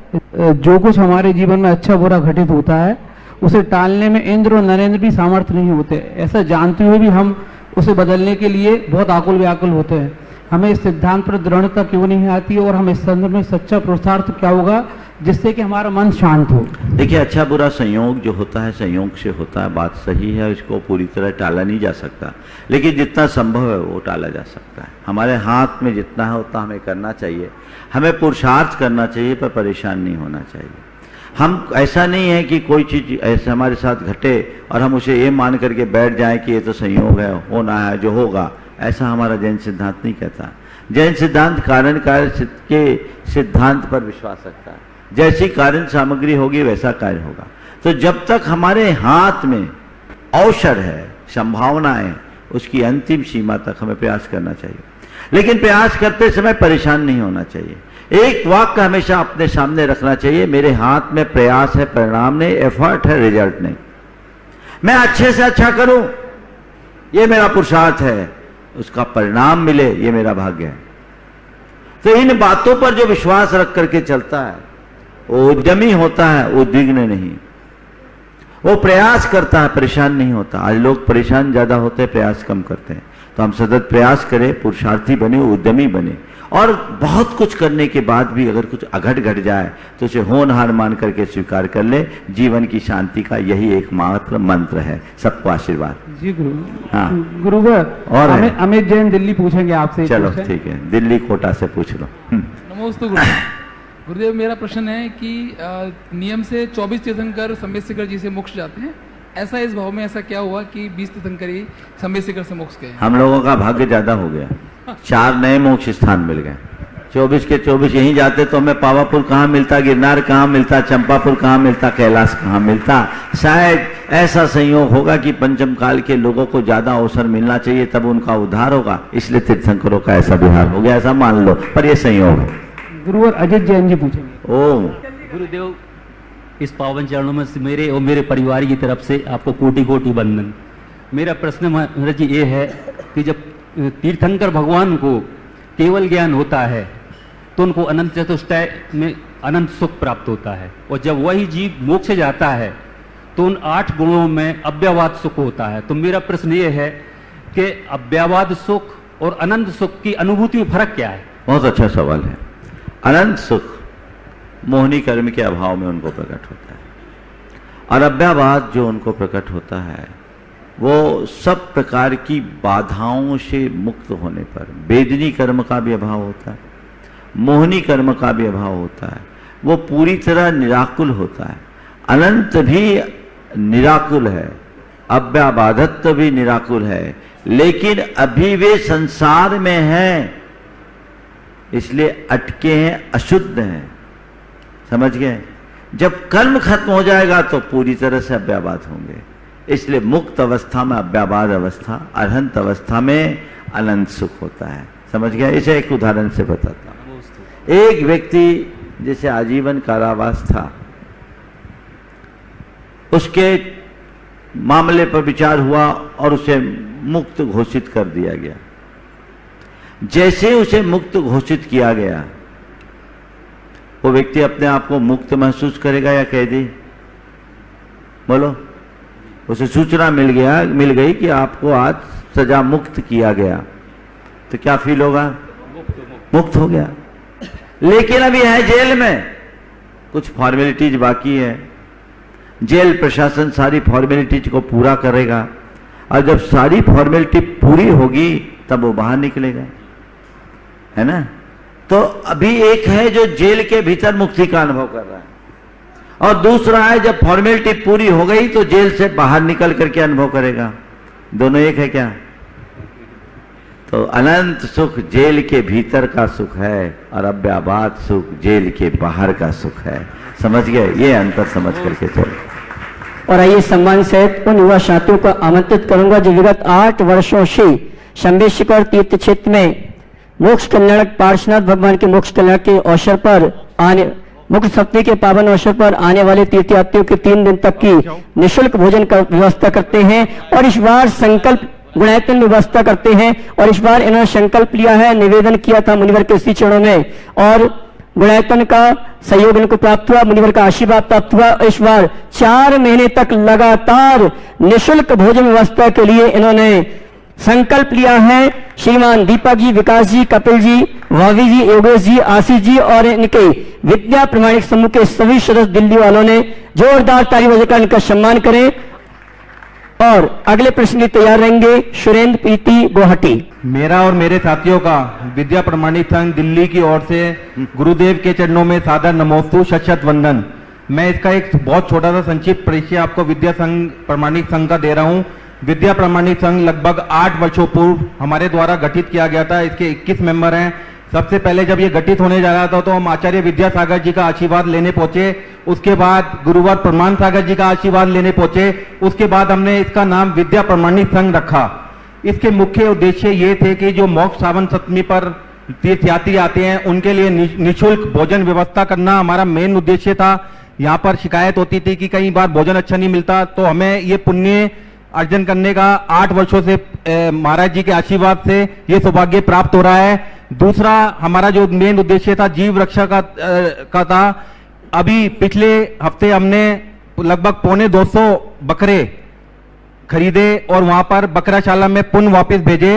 जो कुछ हमारे जीवन में अच्छा बुरा घटित होता है उसे टालने में इंद्र और नरेंद्र भी सामर्थ्य नहीं होते, ऐसा जानते हुए भी हम उसे बदलने के लिए बहुत आकुल व्याकुल होते हैं। हमें इस सिद्धांत पर दृढ़ता क्यों नहीं आती और हम इस संदर्भ में सच्चा पुरुषार्थ क्या होगा जिससे कि हमारा मन शांत हो? देखिए, अच्छा बुरा संयोग जो होता है संयोग से होता है, बात सही है, इसको पूरी तरह टाला नहीं जा सकता, लेकिन जितना संभव है वो टाला जा सकता है। हमारे हाथ में जितना है उतना हमें करना चाहिए, हमें पुरुषार्थ करना चाहिए, पर परेशान नहीं होना चाहिए। हम ऐसा नहीं है कि कोई चीज ऐसे हमारे साथ घटे और हम उसे ये मान करके बैठ जाएं कि ये तो संयोग है, होना है जो होगा, ऐसा हमारा जैन सिद्धांत नहीं कहता। जैन सिद्धांत कारण कार्य के सिद्धांत पर विश्वास रखता है, जैसी कारण सामग्री होगी वैसा कार्य होगा। तो जब तक हमारे हाथ में अवसर है, संभावनाएं, उसकी अंतिम सीमा तक हमें प्रयास करना चाहिए, लेकिन प्रयास करते समय परेशान नहीं होना चाहिए। एक वाक्य हमेशा अपने सामने रखना चाहिए, मेरे हाथ में प्रयास है, परिणाम नहीं, एफर्ट है, रिजल्ट नहीं। मैं अच्छे से अच्छा करूं, ये मेरा पुरुषार्थ है, उसका परिणाम मिले, ये मेरा भाग्य है। तो इन बातों पर जो विश्वास रख करके चलता है वो उद्यमी होता है, उद्विग्न नहीं। वो प्रयास करता है, परेशान नहीं होता। आज लोग परेशान ज्यादा होते हैं, प्रयास कम करते हैं। तो हम सतत प्रयास करें, पुरुषार्थी बने, उद्यमी बने, और बहुत कुछ करने के बाद भी अगर कुछ अघट घट जाए तो उसे होनहार मान करके स्वीकार कर ले। जीवन की शांति का यही एकमात्र मंत्र है। सबको आशीर्वाद जी गुरु। हाँ। गुरुवर, और अमित जैन दिल्ली पूछेंगे आपसे। चलो ठीक है, दिल्ली कोटा से पूछ लो। नमस्ते गुरुदेव। गुरुदेव, मेरा प्रश्न है कि नियम से 24 तीर्थंकर सम्यसेकर जी से मोक्ष जाते हैं, ऐसा इस भाव में ऐसा क्या हुआ कि 20 तीर्थंकर ही सम्यसेकर से मोक्ष गए? हम लोगों का भाग्य ज्यादा हो गया, 4 नए मोक्ष स्थान मिल गए। 24 के 24 यहीं जाते तो हमें पावापुर कहाँ मिलता, गिरनार कहाँ मिलता, चंपापुर कहाँ मिलता, कैलाश कहाँ मिलता। शायद ऐसा संयोग होगा कि पंचम काल के लोगों को ज्यादा अवसर मिलना चाहिए, तब उनका उद्धार होगा, इसलिए तीर्थंकरों का ऐसा विहार हो गया, ऐसा मान लो, पर यह संयोग है। गुरुवर अजित जैन जी पूछेंगे। ओम गुरुदेव, इस पावन चरणों में मेरे और मेरे परिवार की तरफ से आपको कोटि कोटि वंदन। मेरा प्रश्न महाराज जी ये है कि जब तीर्थंकर भगवान को केवल ज्ञान होता है तो उनको अनंत चतुष्टय में अनंत सुख प्राप्त होता है, और जब वही जीव मोक्ष जाता है तो उन 8 गुणों में अव्यवाद सुख होता है। तो मेरा प्रश्न ये है कि अव्यवाद सुख और अनंत सुख की अनुभूति में फर्क क्या है? बहुत अच्छा सवाल है। अनंत सुख मोहनी कर्म के अभाव में उनको प्रकट होता है, और अव्यवाद जो उनको प्रकट होता है वो सब प्रकार की बाधाओं से मुक्त होने पर, वेदनी कर्म का भी अभाव होता है, मोहनी कर्म का भी अभाव होता है, वो पूरी तरह निराकुल होता है। अनंत भी निराकुल है, अव्यबाधत्व भी निराकुल है, लेकिन अभी वे संसार में हैं, इसलिए अटके हैं, अशुद्ध हैं। समझ गए? जब कर्म खत्म हो जाएगा तो पूरी तरह से अव्यबाद होंगे। इसलिए मुक्त अवस्था में अव्यबाद अवस्था, अरहंत अवस्था में अनंत सुख होता है। समझ गया? इसे एक उदाहरण से बताता हूं। एक व्यक्ति जैसे आजीवन कारावास था, उसके मामले पर विचार हुआ और उसे मुक्त घोषित कर दिया गया। जैसे उसे मुक्त घोषित किया गया, वो व्यक्ति अपने आप को मुक्त महसूस करेगा या कैदी? बोलो। उसे सूचना मिल गई कि आपको आज सजा मुक्त किया गया, तो क्या फील होगा? मुक्त हो गया। लेकिन अभी है जेल में, कुछ फॉर्मेलिटीज बाकी है। जेल प्रशासन सारी फॉर्मेलिटीज को पूरा करेगा, और जब सारी फॉर्मेलिटी पूरी होगी तब वो बाहर निकलेगा, है ना? तो अभी एक है जो जेल के भीतर मुक्ति का अनुभव कर रहा है, और दूसरा है जब फॉर्मेलिटी पूरी हो गई तो जेल से बाहर निकल करके अनुभव करेगा। दोनों एक है क्या? तो अनंत सुख जेल के भीतर का सुख है, और अव्यबाद सुख जेल के बाहर का सुख है। समझ गए? ये अंतर समझ करके चलो। और आइए सम्मान सहित उन युवा साथियों को आमंत्रित करूंगा जो विगत 8 वर्षों से सम्यसेकर तीर्थ क्षेत्र में मोक्ष कल्याणक पार्श्वनाथ भगवान के मोक्ष कल्याण के अवसर पर मुख्य सप्ताह के पावन अवसर पर आने वाले तीर्थयात्रियों के 3 दिन तक की निःशुल्क भोजन का व्यवस्था करते हैं और इस बार संकल्प गुणायतन में व्यवस्था करते हैं और इस बार इन्होंने संकल्प लिया है, निवेदन किया था मुनिवर के श्री चरणों में और गुणायतन का सहयोग इनको प्राप्त हुआ, मुनिवर का आशीर्वाद प्राप्त हुआ। इस बार 4 महीने तक लगातार निःशुल्क भोजन व्यवस्था के लिए इन्होंने संकल्प लिया है। श्रीमान दीपक जी, विकास जी, कपिल जी, भावी जी, योगेश जी, आशीष जी और इनके विद्या प्रमाणिक समूह के सभी सदस्य दिल्ली वालों ने जोरदार ताली बजाकर इनका सम्मान करें। और अगले प्रश्न तैयार रहेंगे सुरेंद्र प्रीति गुवाहाटी। मेरा और मेरे साथियों का विद्या प्रमाणिक संघ दिल्ली की ओर से गुरुदेव के चरणों में सादर नमोस्तु, शत शत वंदन। मैं इसका एक बहुत छोटा सा संक्षिप्त परिचय आपको विद्या संघ प्रमाणिक संघ का दे रहा हूं। विद्या प्रमाणिक संघ लगभग 8 वर्षों पूर्व हमारे द्वारा गठित किया गया था। इसके 21 मेंबर हैं। सबसे पहले जब ये गठित होने जा रहा था तो हम आचार्य विद्यासागर जी का आशीर्वाद लेने पहुंचे, उसके बाद गुरुवर प्रमाण सागर जी का आशीर्वाद लेने पहुंचे, उसके बाद हमने इसका नाम विद्या प्रमाणिक संघ रखा। इसके मुख्य उद्देश्य ये थे कि जो मोक्ष सावन सप्तमी पर तीर्थयात्री आते हैं उनके लिए निःशुल्क भोजन व्यवस्था करना हमारा मेन उद्देश्य था। यहाँ पर शिकायत होती थी कि कई बार भोजन अच्छा नहीं मिलता, तो हमें ये पुण्य अर्जन करने का 8 वर्षों से महाराज जी के आशीर्वाद से ये सौभाग्य प्राप्त हो रहा है। दूसरा हमारा जो मेन उद्देश्य था जीव रक्षा का था। अभी पिछले हफ्ते हमने लगभग 250 बकरे खरीदे और वहां पर बकराशाला में पुण्य वापस भेजे।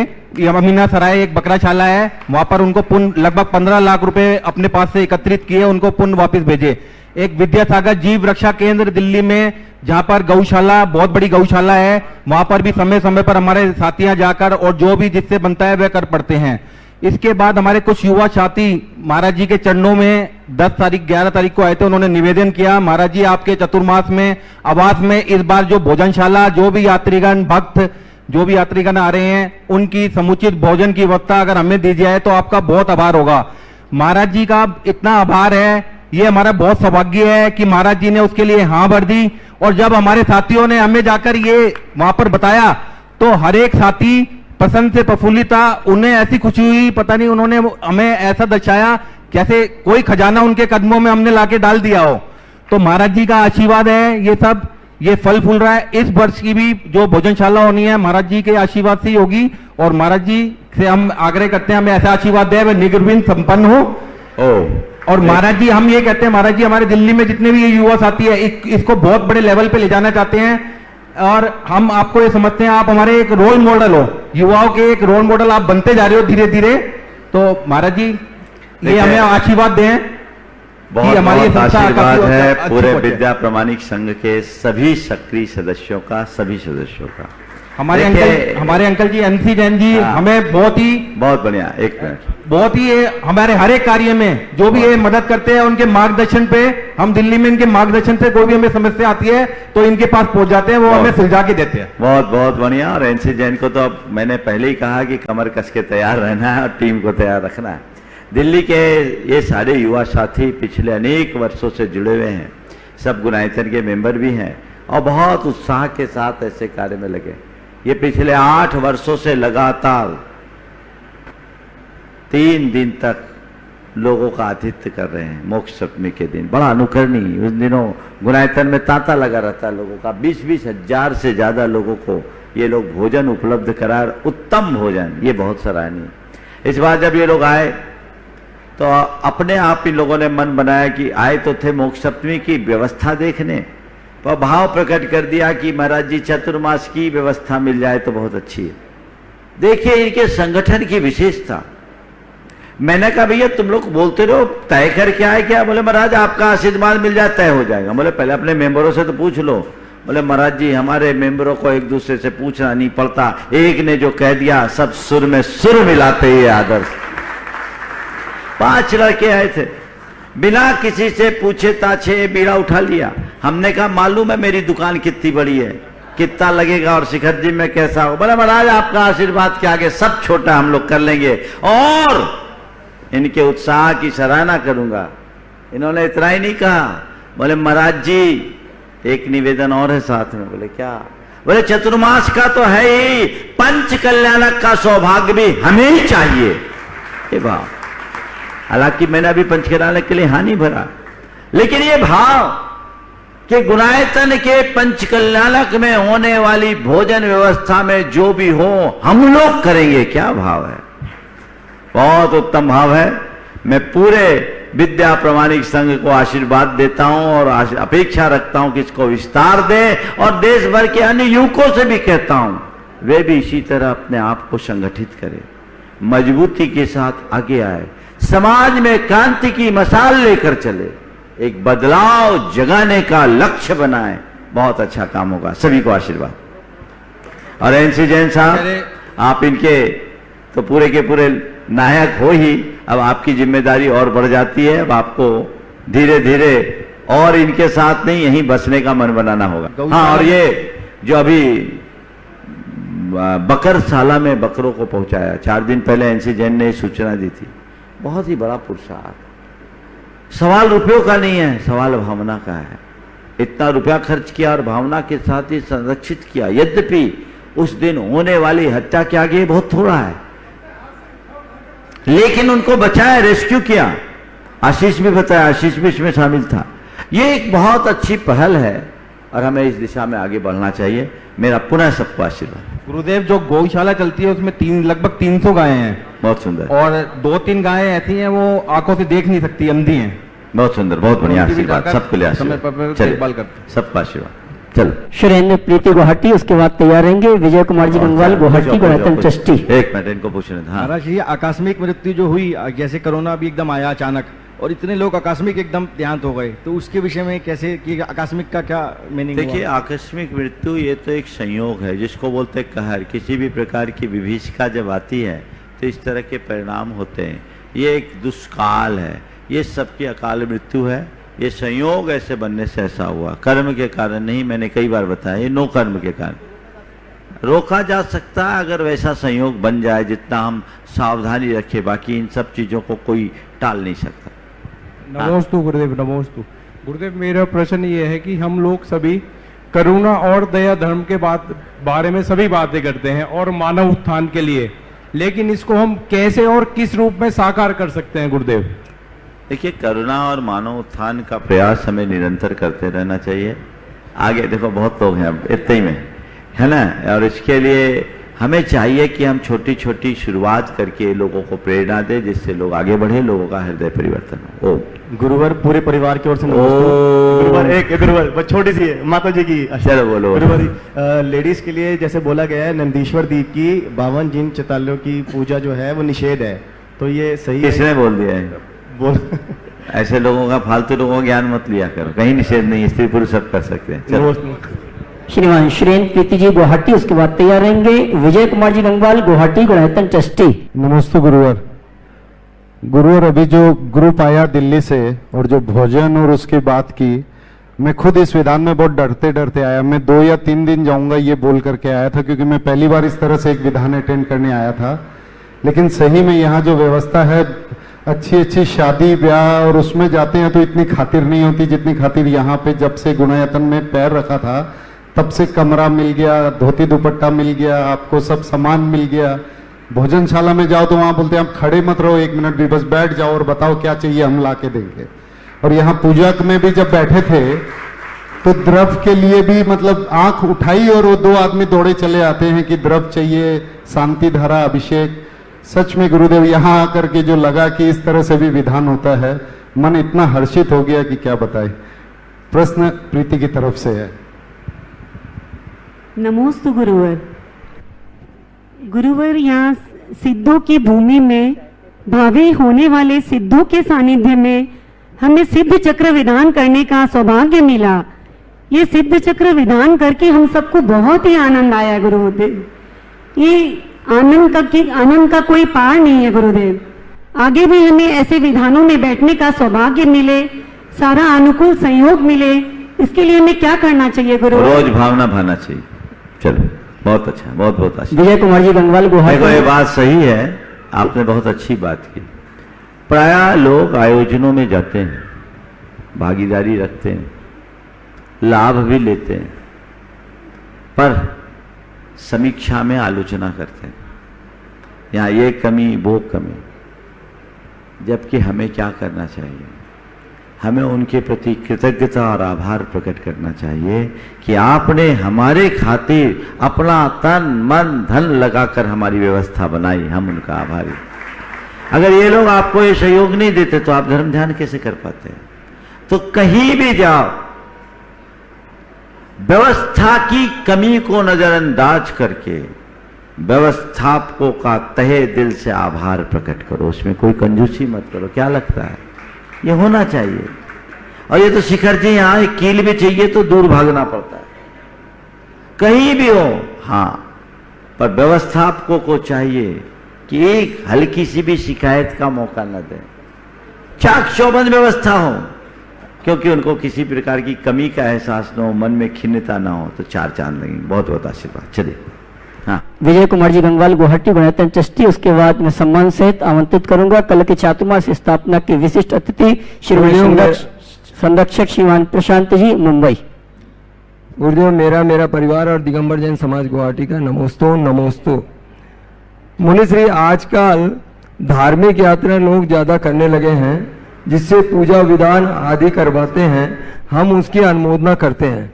अमीना सराय एक बकराशाला है, वहां पर उनको पुण्य लगभग 15 लाख रुपए अपने पास से एकत्रित किए, उनको पुण्य वापस भेजे। एक विद्यासागर जीव रक्षा केंद्र दिल्ली में जहां पर गौशाला, बहुत बड़ी गौशाला है, वहां पर भी समय समय पर हमारे साथियां जाकर और जो भी जिससे बनता है वह कर पड़ते हैं। इसके बाद हमारे कुछ युवा साथी महाराज जी के चरणों में 10 तारीख 11 तारीख को आए थे। उन्होंने निवेदन किया, महाराज जी आपके चतुर्मास में आवास में इस बार जो भोजनशाला, जो भी यात्रीगण भक्त जो भी यात्रीगण आ रहे हैं उनकी समुचित भोजन की व्यवस्था अगर हमें दी जाए तो आपका बहुत आभार होगा। महाराज जी का इतना आभार है, ये हमारा बहुत सौभाग्य है कि महाराज जी ने उसके लिए हाँ भर दी। और जब हमारे साथियों ने हमें जाकर ये वहां पर बताया तो हर एक साथी पसंद से प्रफुल्लित था। उन्हें ऐसी खुशी हुई, पता नहीं उन्होंने हमें ऐसा दर्शाया कैसे कोई खजाना उनके कदमों में हमने लाके डाल दिया हो। तो महाराज जी का आशीर्वाद है, ये सब ये फल फूल रहा है। इस वर्ष की भी जो भोजनशाला होनी है महाराज जी के आशीर्वाद से ही होगी और महाराज जी से हम आग्रह करते हैं हमें ऐसा आशीर्वाद दे वह निर्विघ्न संपन्न हो। और महाराज जी हम ये कहते हैं, महाराज जी हमारे दिल्ली में जितने भी ये युवा साथी है इसको बहुत बड़े लेवल पे ले जाना चाहते हैं और हम आपको ये समझते हैं आप हमारे एक रोल मॉडल हो, युवाओं के एक रोल मॉडल आप बनते जा रहे हो धीरे धीरे। तो महाराज जी ये हमें आशीर्वाद दें। बहुत हमारी आशीर्वाद है पूरे विद्या प्रमाणिक संघ के सभी सक्रिय सदस्यों का, सभी सदस्यों का। हमारे अंकल जी NC जैन जी हमें बहुत बढ़िया, एक मिनट, बहुत ही हमारे हर एक कार्य में जो भी ये मदद करते हैं उनके मार्गदर्शन पे, हम दिल्ली में इनके मार्गदर्शन से कोई भी हमें समस्या आती है तो इनके पास पहुंच जाते हैं, वो हमें सुलझा के देते हैं। बहुत बहुत बढ़िया। और NC जैन को तो अब मैंने पहले ही कहा कि कमर कस के तैयार रहना है और टीम को तैयार रखना है। दिल्ली के ये सारे युवा साथी पिछले अनेक वर्षों से जुड़े हुए हैं, सब गुणायतन के मेंबर भी हैं और बहुत उत्साह के साथ ऐसे कार्य में लगे। ये पिछले 8 वर्षों से लगातार 3 दिन तक लोगों का आतिथ्य कर रहे हैं। मोक्ष सप्तमी के दिन बड़ा अनुकरणीय, उस दिनों गुणायतन में तांता लगा रहता है लोगों का। 20-20 हजार से ज्यादा लोगों को ये लोग भोजन उपलब्ध करा, उत्तम भोजन, ये बहुत सराहनीय। इस बार जब ये लोग आए तो अपने आप इन लोगों ने मन बनाया कि आए तो थे मोक्ष सप्तमी की व्यवस्था देखने, पर भाव प्रकट कर दिया कि महाराज जी चतुर्मास की व्यवस्था मिल जाए तो बहुत अच्छी है। देखिए इनके संगठन की विशेषता। मैंने कहा भैया तुम लोग बोलते रहो, तय करके आए क्या? बोले महाराज आपका आशीर्वाद मिल जाए तय हो जाएगा। बोले पहले अपने मेंबरों से तो पूछ लो। बोले महाराज जी हमारे मेंबरों को एक दूसरे से पूछना नहीं पड़ता, एक ने जो कह दिया सब सुर में सुर मिलाते ये आदर्श। 5 लड़के आए थे, बिना किसी से पूछे ताछे बीड़ा उठा लिया। हमने कहा मालूम है मेरी दुकान कितनी बड़ी है, कितना लगेगा और शिखर जी में कैसा हो? बोले महाराज आपका आशीर्वाद के आगे सब छोटा हम लोग कर लेंगे और इनके उत्साह की सराहना करूंगा। इन्होंने इतना ही नहीं कहा, बोले महाराज जी एक निवेदन और है साथ में। बोले क्या? बोले चतुर्मास का तो है ही, पंच कल्याणक का सौभाग्य भी हमें ही चाहिए। हालांकि मैंने अभी पंच कल्याणक के लिए हाँ नहीं भरा, लेकिन ये भाव कि गुणायतन के पंचकल्याणक में होने वाली भोजन व्यवस्था में जो भी हो हम लोग करेंगे, क्या भाव है, बहुत उत्तम भाव है। मैं पूरे विद्या प्रमाणिक संघ को आशीर्वाद देता हूं और अपेक्षा रखता हूं कि इसको विस्तार दे, और देश भर के अन्य युवकों से भी कहता हूं वे भी इसी तरह अपने आप को संगठित करें, मजबूती के साथ आगे आए, समाज में क्रांति की मशाल लेकर चले, एक बदलाव जगाने का लक्ष्य बनाए। बहुत अच्छा काम होगा, सभी को आशीर्वाद। और एनसी जैन साहब, आप इनके तो पूरे के पूरे नायक हो ही, अब आपकी जिम्मेदारी और बढ़ जाती है। अब आपको धीरे धीरे और इनके साथ नहीं, यहीं बसने का मन बनाना होगा। हाँ, और ये जो अभी बकरशाला में बकरों को पहुंचाया, 4 दिन पहले एनसी जैन ने सूचना दी थी, बहुत ही बड़ा पुरुषार्थ। सवाल रुपयों का नहीं है, सवाल भावना का है। इतना रुपया खर्च किया और भावना के साथ ही संरक्षित किया। यद्यपि उस दिन होने वाली हत्या के आगे बहुत थोड़ा है, लेकिन उनको बचाया, रेस्क्यू किया। आशीष भी बताया, आशीष भी इसमें शामिल था। ये एक बहुत अच्छी पहल है और हमें इस दिशा में आगे बढ़ना चाहिए। मेरा पुनः सबको आशीर्वाद। गुरुदेव, जो गौशाला चलती है उसमें लगभग 300 गायें हैं। बहुत सुंदर। और 2-3 गायें ऐसी हैं वो आंखों से देख नहीं सकती, अंधी हैं। बहुत सुंदर, बहुत बढ़िया आशीर्वाद, सबको ले आशीर्वाद, सबका आशीर्वाद। चलो, सुरेंद्र प्रीति गुवाहाटी, उसके बाद तैयार रहेंगे विजय कुमार जी गंगवाल गुवाहाटी गुणायतन ट्रस्टी। एक मिनट इनको पूछने। हाँ महाराज जी, आकस्मिक मृत्यु जो हुई, जैसे कोरोना भी एकदम आया अचानक और इतने लोग आकस्मिक एकदम देहांत हो गए, तो उसके विषय में कैसे कि आकस्मिक का क्या मीनिंग? देखिए, आकस्मिक मृत्यु ये तो एक संयोग है, जिसको बोलते हैं कहर। किसी भी प्रकार की विभीषिका जब आती है तो इस तरह के परिणाम होते हैं। ये एक दुष्काल है, ये सबकी अकाल मृत्यु है। ये संयोग ऐसे बनने से ऐसा हुआ, कर्म के कारण नहीं। मैंने कई बार बताया, ये नो कर्म के कारण रोका जा सकता है अगर वैसा संयोग बन जाए, जितना हम सावधानी रखें। बाकी इन सब चीजों को कोई टाल नहीं सकता। नमोस्तु गुरुदेव, नमोस्तु गुरुदेव। मेरा प्रश्न ये है कि हम लोग सभी करुणा और दया धर्म के बारे में सभी बातें करते हैं और मानव उत्थान के लिए, लेकिन इसको हम कैसे और किस रूप में साकार कर सकते हैं गुरुदेव? देखिए, करुणा और मानव उत्थान का प्रयास हमें निरंतर करते रहना चाहिए। आगे देखो, बहुत लोग हैं अब इतने ही में, है ना, और इसके लिए हमें चाहिए कि हम छोटी छोटी शुरुआत करके लोगों को प्रेरणा दें, जिससे लोग आगे बढ़े, लोगों का हृदय परिवर्तन हो। गुरुवर, पूरे परिवार की ओर से गुरुवर बस छोटी सी है, माता जी की। चलो बोलो। गुरुवर, लेडीज के लिए जैसे बोला गया है, नंदीश्वर दीप की 52 जिन चितालों की पूजा जो है वो निषेध है, तो ये सही है? किसने बोल दिया है? ऐसे लोगों का, फालतू लोगों का ज्ञान मत लिया करो, कहीं निषेध नहीं, स्त्री पुरुष सब कर सकते हैं। चलो। श्रीमान सुरेंद्र प्रीति जी गुवाहाटी, उसके बाद तैयार रहेंगे विजय कुमार जी गंगवाल गुवाहाटी गुणायतन ट्रस्टी। नमस्ते गुरुवर। गुरुवर, अभी जो ग्रुप आया दिल्ली से और जो भोजन और उसकी बात की, मैं खुद इस विधान में बहुत डरते डरते आया। मैं 2 या 3 दिन जाऊंगा ये बोल करके आया था, क्योंकि मैं पहली बार इस तरह से एक विधान अटेंड करने आया था। लेकिन सही में यहाँ जो व्यवस्था है, अच्छी अच्छी शादी ब्याह और उसमें जाते हैं तो इतनी खातिर नहीं होती जितनी खातिर यहाँ पे जब से गुणायतन में पैर रखा था तब से कमरा मिल गया, धोती दुपट्टा मिल गया, आपको सब सामान मिल गया। भोजनशाला में जाओ तो वहां बोलते हैं आप खड़े मत रहो 1 मिनट भी, बस बैठ जाओ और बताओ क्या चाहिए, हम ला के देंगे। और यहाँ पूजा में भी जब बैठे थे तो द्रव के लिए भी मतलब आंख उठाई और वो 2 आदमी दौड़े चले आते हैं कि द्रव चाहिए, शांति धारा, अभिषेक। सच में गुरुदेव, यहाँ आकर के जो लगा कि इस तरह से भी विधान होता है, मन इतना हर्षित हो गया कि क्या बताए। प्रश्न प्रीति की तरफ से है। नमोस्तु गुरुवर। गुरुवर, यहाँ सिद्धों की भूमि में भावी होने वाले सिद्धों के सानिध्य में हमें सिद्ध चक्र विधान करने का सौभाग्य मिला। ये सिद्ध चक्र विधान करके हम सबको बहुत ही आनंद आया गुरुदेव। ये आनंद का कोई पार नहीं है गुरुदेव। आगे भी हमें ऐसे विधानों में बैठने का सौभाग्य मिले, सारा अनुकूल सहयोग मिले, इसके लिए हमें क्या करना चाहिए गुरुदेव? रोज भावना भाना चाहिए। चलो, बहुत अच्छा, बहुत बहुत अच्छा। विजय कुमार जी गंगवाल गुवाहाटी। देखो, ये बात सही है, आपने बहुत अच्छी बात की। प्रायः लोग आयोजनों में जाते हैं, भागीदारी रखते हैं, लाभ भी लेते हैं, पर समीक्षा में आलोचना करते हैं, यहाँ ये कमी वो कमी। जबकि हमें क्या करना चाहिए? हमें उनके प्रति कृतज्ञता और आभार प्रकट करना चाहिए कि आपने हमारे खातिर अपना तन मन धन लगाकर हमारी व्यवस्था बनाई, हम उनका आभारी। अगर ये लोग आपको ये सहयोग नहीं देते तो आप धर्म ध्यान कैसे कर पाते? तो कहीं भी जाओ, व्यवस्था की कमी को नजरअंदाज करके व्यवस्थापकों का तहे दिल से आभार प्रकट करो, उसमें कोई कंजूसी मत करो। क्या लगता है? ये होना चाहिए। और ये तो शिखर जी यहां एक कील भी चाहिए तो दूर भागना पड़ता है, कहीं भी हो। हाँ, पर व्यवस्थापकों को चाहिए कि एक हल्की सी भी शिकायत का मौका न दें, चाक चौबंद व्यवस्था हो, क्योंकि उनको किसी प्रकार की कमी का एहसास न हो, मन में खिन्नता ना हो, तो चार चांद लगेंगे। बहुत बहुत आशीर्वाद। चलिए। हाँ, विजय कुमार जी गंगवाल गुवाहाटी गुणायतन ट्रस्टी, उसके बाद मैं सम्मान सहित आमंत्रित करूंगा कल के चातुर्मास स्थापना के विशिष्ट अतिथि श्री संरक्षक श्रीमान प्रशांत जी, मुंबई। गुरुदेव, मेरा परिवार और दिगंबर जैन समाज गुवाहाटी का नमोस्तु नमोस्तु। मुनिश्री, आजकल धार्मिक यात्रा लोग ज्यादा करने लगे हैं, जिससे पूजा विधान आदि करवाते हैं, हम उसकी अनुमोदना करते हैं।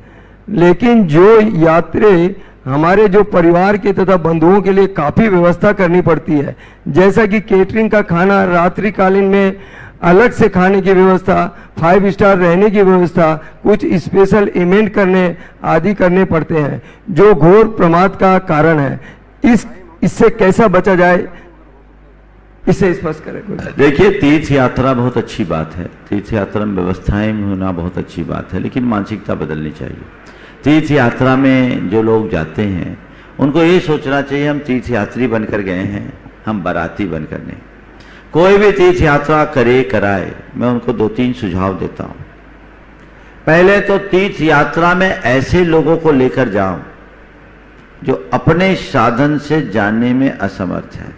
लेकिन जो यात्री हमारे जो परिवार के तथा बंधुओं के लिए काफी व्यवस्था करनी पड़ती है, जैसा कि केटरिंग का खाना, रात्रिकालीन में अलग से खाने की व्यवस्था, 5 स्टार रहने की व्यवस्था, कुछ स्पेशल इवेंट करने आदि करने पड़ते हैं, जो घोर प्रमाद का कारण है। इससे कैसा बचा जाए, इसे स्पष्ट करें। देखिए, तीर्थ यात्रा बहुत अच्छी बात है, तीर्थ यात्रा में व्यवस्थाएं होना बहुत अच्छी बात है, लेकिन मानसिकता बदलनी चाहिए। तीर्थ यात्रा में जो लोग जाते हैं उनको ये सोचना चाहिए हम तीर्थ यात्री बनकर गए हैं, हम बाराती बनकर नहीं। कोई भी तीर्थ यात्रा करे कराए, मैं उनको 2-3 सुझाव देता हूं। पहले तो तीर्थ यात्रा में ऐसे लोगों को लेकर जाओ जो अपने साधन से जाने में असमर्थ है।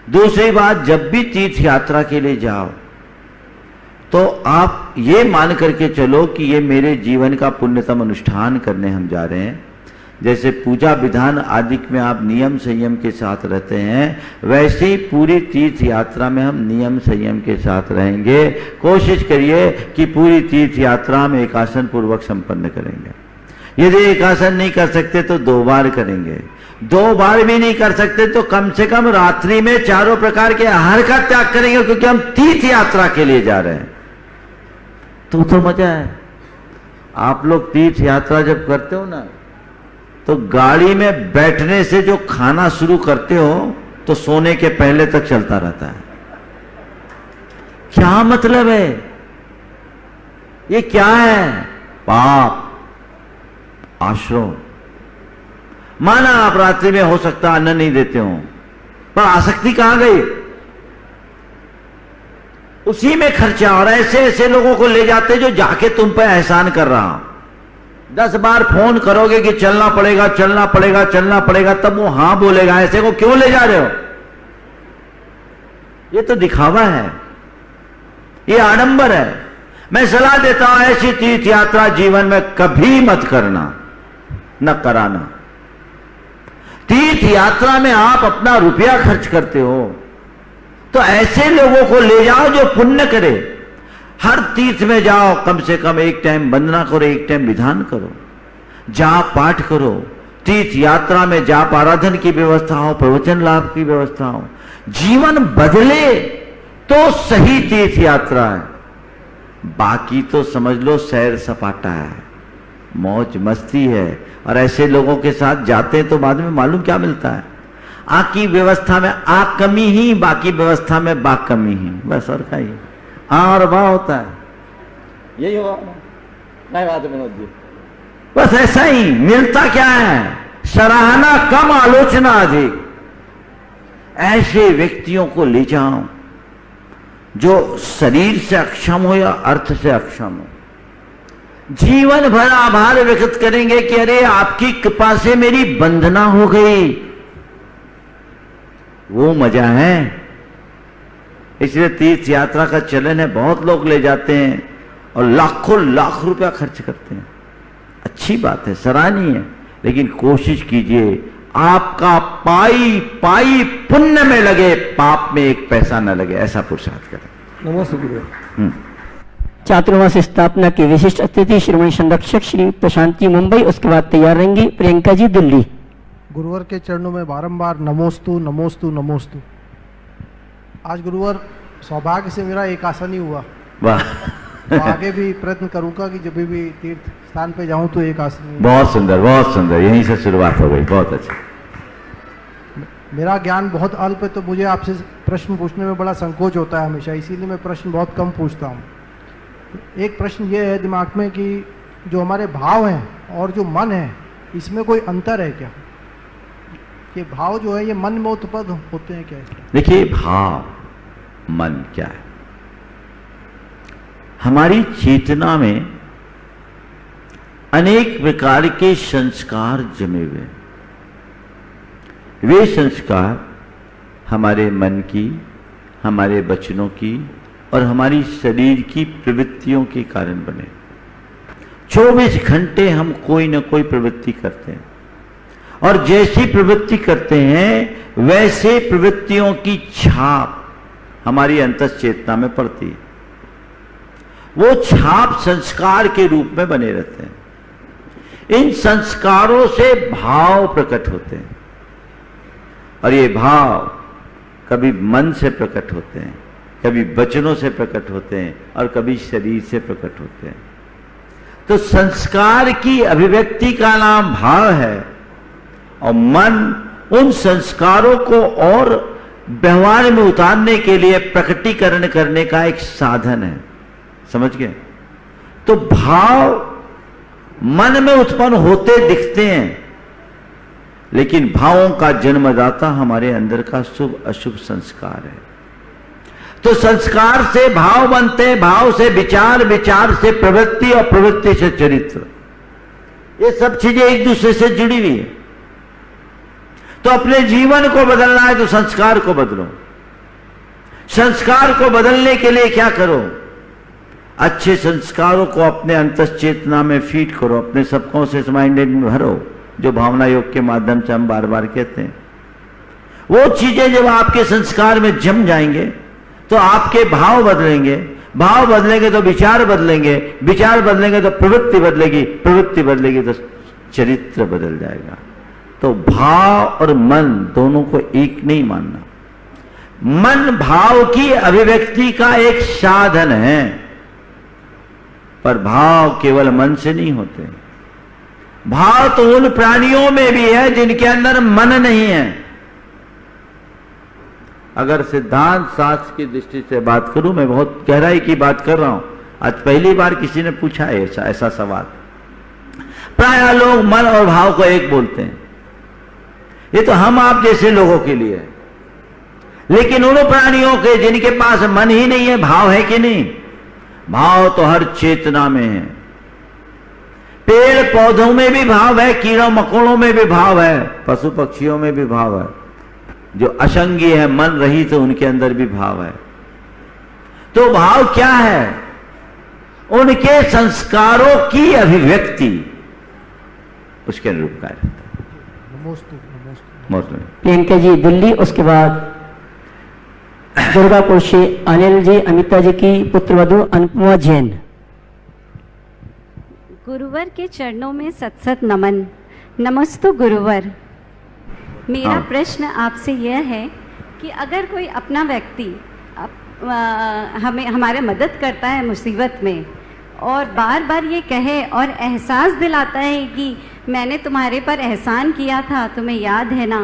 दूसरी बात, जब भी तीर्थ यात्रा के लिए जाओ तो आप ये मान करके चलो कि ये मेरे जीवन का पुण्यतम अनुष्ठान करने हम जा रहे हैं। जैसे पूजा विधान आदि में आप नियम संयम के साथ रहते हैं, वैसे ही पूरी तीर्थ यात्रा में हम नियम संयम के साथ रहेंगे। कोशिश करिए कि पूरी तीर्थ यात्रा हम एकासन पूर्वक संपन्न करेंगे। यदि एकासन नहीं कर सकते तो 2 बार करेंगे, 2 बार भी नहीं कर सकते तो कम से कम रात्रि में 4 प्रकार के आहार का त्याग करेंगे, क्योंकि हम तीर्थ यात्रा के लिए जा रहे हैं। तो मजा है। आप लोग तीर्थ यात्रा जब करते हो ना, तो गाड़ी में बैठने से जो खाना शुरू करते हो तो सोने के पहले तक चलता रहता है। क्या मतलब है? ये क्या है? पाप, आश्रम। माना आप रात्रि में हो सकता अन्न नहीं देते हो, पर आसक्ति कहां गई? उसी में खर्चा। और ऐसे ऐसे लोगों को ले जाते जो जाके तुम पे एहसान कर रहा हूं। 10 बार फोन करोगे कि चलना पड़ेगा चलना पड़ेगा चलना पड़ेगा, तब वो हां बोलेगा। ऐसे को क्यों ले जा रहे हो? ये तो दिखावा है, ये आडंबर है। मैं सलाह देता हूं, ऐसी तीर्थ यात्रा जीवन में कभी मत करना, न कराना। तीर्थ यात्रा में आप अपना रुपया खर्च करते हो, तो ऐसे लोगों को ले जाओ जो पुण्य करे। हर तीर्थ में जाओ, कम से कम एक टाइम वंदना करो, एक टाइम विधान करो, जाप पाठ करो। तीर्थ यात्रा में जाप आराधन की व्यवस्था हो, प्रवचन लाभ की व्यवस्था हो। जीवन बदले तो सही तीर्थ यात्रा है, बाकी तो समझ लो सैर सपाटा है, मौज मस्ती है। और ऐसे लोगों के साथ जाते हैं तो बाद में मालूम क्या मिलता है? आ की व्यवस्था में आ कमी ही, बाकी व्यवस्था में बा कमी ही, बस। और क्या ही आ और बा होता है, यही होगा ना? बात है विनोद जी, बस ऐसा ही। मिलता क्या है? सराहना कम, आलोचना अधिक। ऐसे व्यक्तियों को ले जाओ जो शरीर से अक्षम हो या अर्थ से अक्षम हो। जीवन भर आभार व्यक्त करेंगे कि अरे आपकी कृपा से मेरी वंदना हो गई। वो मजा है। इसलिए तीर्थ यात्रा का चलन है, बहुत लोग ले जाते हैं और लाखों लाख रुपया खर्च करते हैं। अच्छी बात है, सराहनीय है, लेकिन कोशिश कीजिए आपका पाई पाई पुण्य में लगे, पाप में एक पैसा न लगे, ऐसा पुरुषार्थ करें। नमस्ते। छात्रावास स्थापना के विशिष्ट अतिथि श्रीमणी संरक्षक श्री प्रशांति मुंबई, उसके बाद तैयार रहेंगी प्रियंका जी दिल्ली। गुरुवर के चरणों में बारंबार नमोस्तु नमोस्तु नमोस्तु। आज गुरुवर सौभाग्य से मेरा एक आसन ही हुआ। वाह। तो आगे भी प्रयत्न करूंगा कि जब भी तीर्थ स्थान पे जाऊं तो एक आसन। बहुत सुंदर, बहुत सुंदर, यहीं से शुरुआत हो गई, बहुत अच्छा। मेरा ज्ञान बहुत अल्प है तो मुझे आपसे प्रश्न पूछने में बड़ा संकोच होता है हमेशा, इसीलिए मैं प्रश्न बहुत कम पूछता हूँ। एक प्रश्न ये है दिमाग में कि जो हमारे भाव हैं और जो मन है इसमें कोई अंतर है क्या? ये भाव जो है ये मन में उत्पन्न होते हैं क्या? देखिए, भाव मन क्या है? हमारी चेतना में अनेक प्रकार के संस्कार जमे हुए हैं। वे संस्कार हमारे मन की, हमारे वचनों की और हमारी शरीर की प्रवृत्तियों के कारण बने। 24 घंटे हम कोई ना कोई प्रवृत्ति करते हैं और जैसी प्रवृत्ति करते हैं वैसे प्रवृत्तियों की छाप हमारी अंतश्चेतना में पड़ती है। वो छाप संस्कार के रूप में बने रहते हैं। इन संस्कारों से भाव प्रकट होते हैं और ये भाव कभी मन से प्रकट होते हैं, कभी वचनों से प्रकट होते हैं और कभी शरीर से प्रकट होते हैं। तो संस्कार की अभिव्यक्ति का नाम भाव है और मन उन संस्कारों को और व्यवहार में उतारने के लिए प्रकटीकरण करने का एक साधन है। समझ गए? तो भाव मन में उत्पन्न होते दिखते हैं, लेकिन भावों का जन्मदाता हमारे अंदर का शुभ अशुभ संस्कार है। तो संस्कार से भाव बनते हैं, भाव से विचार, विचार से प्रवृत्ति और प्रवृत्ति से चरित्र। ये सब चीजें एक दूसरे से जुड़ी हुई है। तो अपने जीवन को बदलना है तो संस्कार को बदलो। संस्कार को बदलने के लिए क्या करो? अच्छे संस्कारों को अपने अंतश्चेतना में फीड करो, अपने सबकॉन्शियस माइंडेड में भरो, जो भावना योग के माध्यम से हम बार बार कहते हैं। वो चीजें जब आपके संस्कार में जम जाएंगे तो आपके भाव बदलेंगे, भाव बदलेंगे तो विचार बदलेंगे, विचार बदलेंगे तो प्रवृत्ति बदलेगी, प्रवृत्ति बदलेगी तो चरित्र बदल जाएगा। तो भाव और मन दोनों को एक नहीं मानना। मन भाव की अभिव्यक्ति का एक साधन है, पर भाव केवल मन से नहीं होते। भाव तो उन प्राणियों में भी है जिनके अंदर मन नहीं है। अगर सिद्धांत शास्त्र की दृष्टि से बात करूं, मैं बहुत गहराई की बात कर रहा हूं। आज पहली बार किसी ने पूछा है ऐसा सवाल। प्रायः लोग मन और भाव को एक बोलते हैं। ये तो हम आप जैसे लोगों के लिए है, लेकिन उन प्राणियों के जिनके पास मन ही नहीं है, भाव है कि नहीं? भाव तो हर चेतना में है। पेड़ पौधों में भी भाव है, कीड़ों मकोड़ों में भी भाव है, पशु पक्षियों में भी भाव है। जो असंगी है, मन रहित है, उनके अंदर भी भाव है। तो भाव क्या है? उनके संस्कारों की अभिव्यक्ति उसके अनुरूप कार्य होता है। प्रियंका जी दिल्ली, उसके बाद दुर्गापुर से अनिल जी, अमिता जी की पुत्रवधु अनुपमा जैन। गुरुवर के चरणों में सत सत नमन। नमस्तु गुरुवर। मेरा प्रश्न आपसे यह है कि अगर कोई अपना व्यक्ति हमारे मदद करता है मुसीबत में और बार बार ये कहे और एहसास दिलाता है कि मैंने तुम्हारे पर एहसान किया था, तुम्हें याद है ना,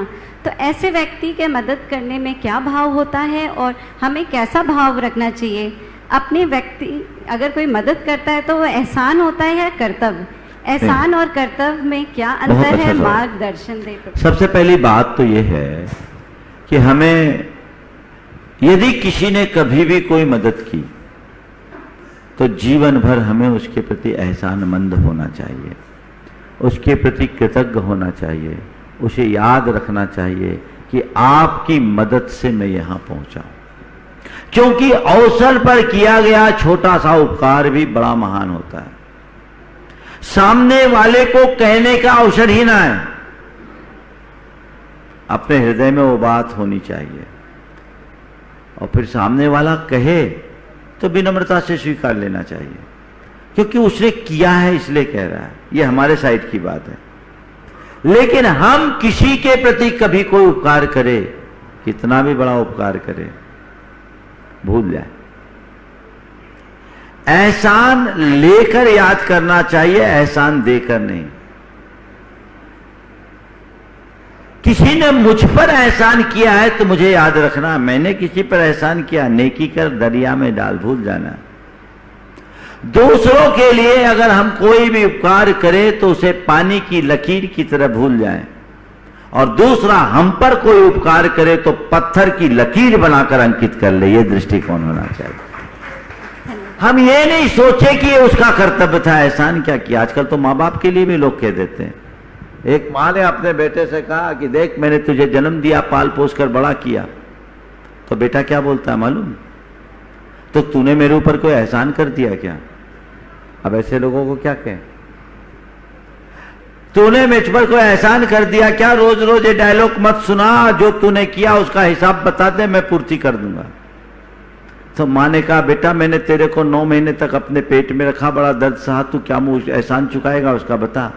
तो ऐसे व्यक्ति के मदद करने में क्या भाव होता है और हमें कैसा भाव रखना चाहिए? अपने व्यक्ति अगर कोई मदद करता है तो वो एहसान होता है या कर्तव्य? एहसान और कर्तव्य में क्या अंतर है? मार्गदर्शन दे। सबसे पहली बात तो ये है कि हमें यदि किसी ने कभी भी कोई मदद की तो जीवन भर हमें उसके प्रति एहसानमंद होना चाहिए, उसके प्रति कृतज्ञ होना चाहिए, उसे याद रखना चाहिए कि आपकी मदद से मैं यहां पहुंचा। क्योंकि अवसर पर किया गया छोटा सा उपकार भी बड़ा महान होता है। सामने वाले को कहने का अवसर ही ना है, अपने हृदय में वो बात होनी चाहिए और फिर सामने वाला कहे तो विनम्रता से स्वीकार लेना चाहिए, क्योंकि उसने किया है इसलिए कह रहा है। ये हमारे साइड की बात है। लेकिन हम किसी के प्रति कभी कोई उपकार करे, कितना भी बड़ा उपकार करे, भूल जाए। एहसान लेकर याद करना चाहिए, एहसान देकर नहीं। किसी ने मुझ पर एहसान किया है तो मुझे याद रखना, मैंने किसी पर एहसान किया, नेकी कर दरिया में डाल, भूल जाना। दूसरों के लिए अगर हम कोई भी उपकार करें तो उसे पानी की लकीर की तरह भूल जाएं, और दूसरा हम पर कोई उपकार करे तो पत्थर की लकीर बनाकर अंकित कर ले। यह दृष्टिकोण होना चाहिए। हम ये नहीं सोचे कि ये उसका कर्तव्य था, एहसान क्या किया। आजकल तो माँ बाप के लिए भी लोग कह देते हैं। एक माँ ने अपने बेटे से कहा कि देख मैंने तुझे जन्म दिया, पाल पोस कर बड़ा किया, तो बेटा क्या बोलता है मालूम? तो तूने मेरे ऊपर कोई एहसान कर दिया क्या? अब ऐसे लोगों को क्या कहें? तूने मुझ पर कोई एहसान कर दिया क्या? रोज रोज ये डायलॉग मत सुना, जो तूने किया उसका हिसाब बता दे, मैं पूर्ति कर दूंगा। तो माँ ने कहा बेटा मैंने तेरे को 9 महीने तक अपने पेट में रखा, बड़ा दर्द सहा, तू क्या मुझ एहसान चुकाएगा उसका, बता।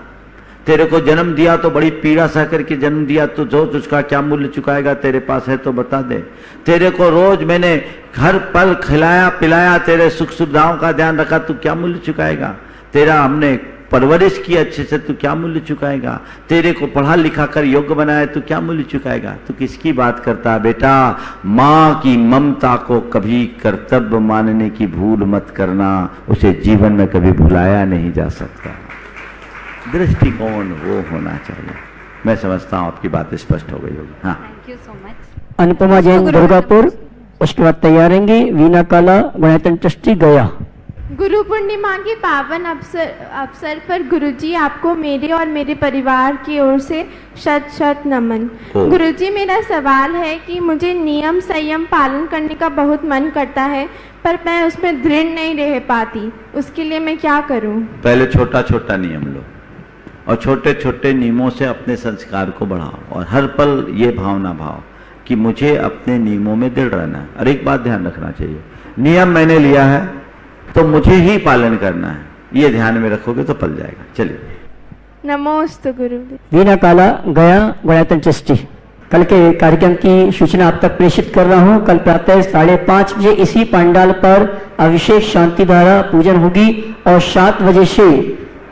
तेरे को जन्म दिया तो बड़ी पीड़ा सह करके जन्म दिया, तो जो उसका क्या मूल्य चुकाएगा, तेरे पास है तो बता दे। तेरे को रोज मैंने हर पल खिलाया पिलाया, तेरे सुख सुविधाओं का ध्यान रखा, तू क्या मूल्य चुकाएगा? तेरा हमने परवरिश की अच्छे से, तू क्या मूल्य चुकाएगा? तेरे को पढ़ा लिखा कर योग्य बनाया, तू क्या मूल्य चुकाएगा? तू किसकी बात करता है बेटा? माँ की ममता को कभी कर्तव्य मानने की भूल मत करना, उसे जीवन में कभी भुलाया नहीं जा सकता। दृष्टिकोण वो होना चाहिए। मैं समझता हूँ आपकी बात स्पष्ट हो गई होगी। हाँ, thank you so much. Anupama Jain Durgapur, उसके बाद तैयार रहेंगी वीना काला गुणायतन ट्रस्टी गया। गुरु पूर्णिमा के पावन अवसर पर गुरुजी आपको मेरे और मेरे परिवार की ओर से शत शत नमन। गुरुजी मेरा सवाल है कि मुझे नियम संयम पालन करने का बहुत मन करता है, पर मैं उसमें दृढ़ नहीं रह पाती, उसके लिए मैं क्या करूं? पहले छोटा छोटा नियम लो और छोटे छोटे नियमों से अपने संस्कार को बढ़ाओ, और हर पल ये भावना भाव कि मुझे अपने नियमों में दृढ़ रहना है। और एक बात ध्यान रखना चाहिए, नियम मैंने लिया है तो मुझे ही पालन करना है, ये ध्यान में रखोगे तो पल जाएगा। चलिए, नमोस्तु गुरु। वीना काला गया गुणायतन ट्रस्टी। कल के कार्यक्रम की सूचना आप तक प्रेषित कर रहा हूं। कल प्रातः 5:30 बजे इसी पंडाल पर अभिषेक शांति द्वारा पूजन होगी, और 7 बजे से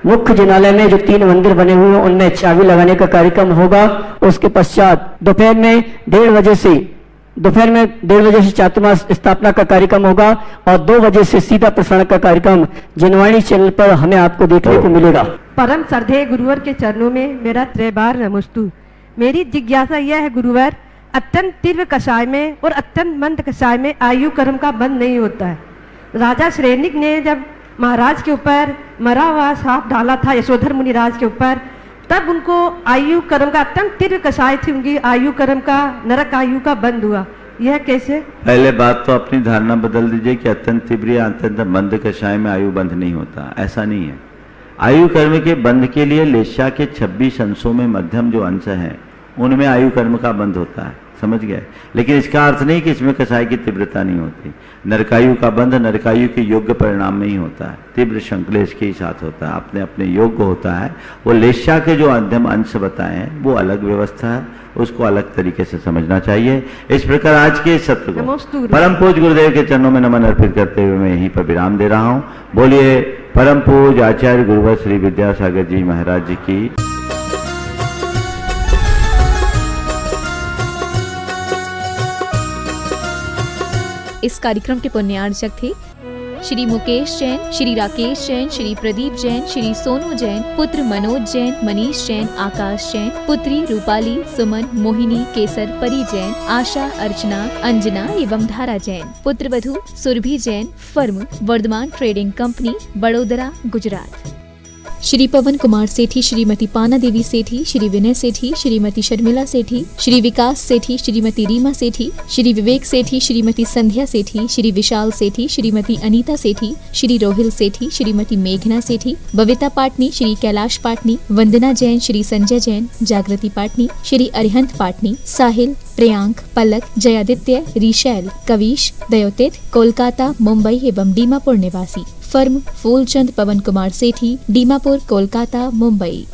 मुख्य जिनालय में जो 3 मंदिर बने हुए हैं उनमें चाबी लगाने का कार्यक्रम होगा। उसके पश्चात दोपहर में 1:30 बजे से चातुर्मास स्थापना का कार्यक्रम होगा, और 2 बजे से सीधा प्रसारण का कार्यक्रम जनवाणी चैनल पर हमें आपको देखने को मिलेगा। परम श्रद्धेय गुरुवर के चरणों में मेरा त्रैबार नमस्तु। मेरी जिज्ञासा यह है गुरुवर, अत्यंत तीव्र कषाय में और अत्यंत मंद कषाय में आयु कर्म का बंध नहीं होता है। राजा श्रेणिक ने जब महाराज के ऊपर मरा हुआ सांप डाला था यशोधर मुनिराज के ऊपर, तब उनको आयु कर्म का अत्यंत तीव्र कषाय थी, उनकी आयु कर्म का नरक आयु का बंद हुआ। यह कैसे? पहले बात तो अपनी धारणा बदल दीजिए कि अत्यंत तीव्र या अत्यंत मंद कषाय में आयु बंध नहीं होता, ऐसा नहीं है। आयु कर्म के बंध के लिए लेशा के 26 अंशों में मध्यम जो अंश हैं उनमें आयु कर्म का बंध होता है, समझ गए? लेकिन इसका अर्थ नहीं कि इसमें कषाय की तीव्रता नहीं होती। नरकायु का बंध नरकायु के योग्य परिणाम में ही होता है, तीव्र संक्लेश के ही साथ होता है, अपने अपने योग्य होता है। वो लेशा के जो मध्यम अंश बताए हैं वो अलग व्यवस्था है, उसको अलग तरीके से समझना चाहिए। इस प्रकार आज के सत्र को परम पूज्य गुरुदेव के चरणों में नमन अर्पित करते हुए मैं यहीं पर विराम दे रहा हूँ। बोलिए परम पूज्य आचार्य गुरुवर श्री विद्यासागर जी महाराज जी की। इस कार्यक्रम के पुण्यार्चक थे श्री मुकेश जैन, श्री राकेश जैन, श्री प्रदीप जैन, श्री सोनू जैन, पुत्र मनोज जैन, मनीष जैन, आकाश जैन, पुत्री रूपाली, सुमन, मोहिनी, केसर, परी जैन, आशा, अर्चना, अंजना एवं धारा जैन, पुत्रवधू Surabhi Jain, firm Vardhaman trading company, बड़ोदरा, गुजरात। श्री पवन कुमार सेठी, श्रीमती पाना देवी सेठी, श्री विनय सेठी, श्रीमती शर्मिला सेठी, श्री विकास सेठी, श्रीमती रीमा सेठी, श्री विवेक सेठी, श्रीमती संध्या सेठी, श्री विशाल सेठी, श्रीमती अनीता सेठी, श्री रोहिल सेठी, श्रीमती मेघना सेठी, बविता पाटनी, श्री कैलाश पाटनी, वंदना जैन, श्री संजय जैन, जागृति पाटनी, श्री अरिहंत पाटनी, साहिल, प्रियांक, पलक, जयादित्य, रिशैल, कविश, दयोतित, कोलकाता, मुंबई एवं दीमापुर निवासी। फर्म फूलचंद पवन कुमार सेठी, दीमापुर, कोलकाता, मुंबई।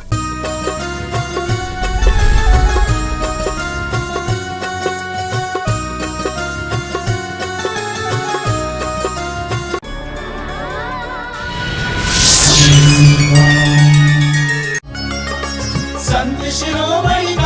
संत शिरोमणि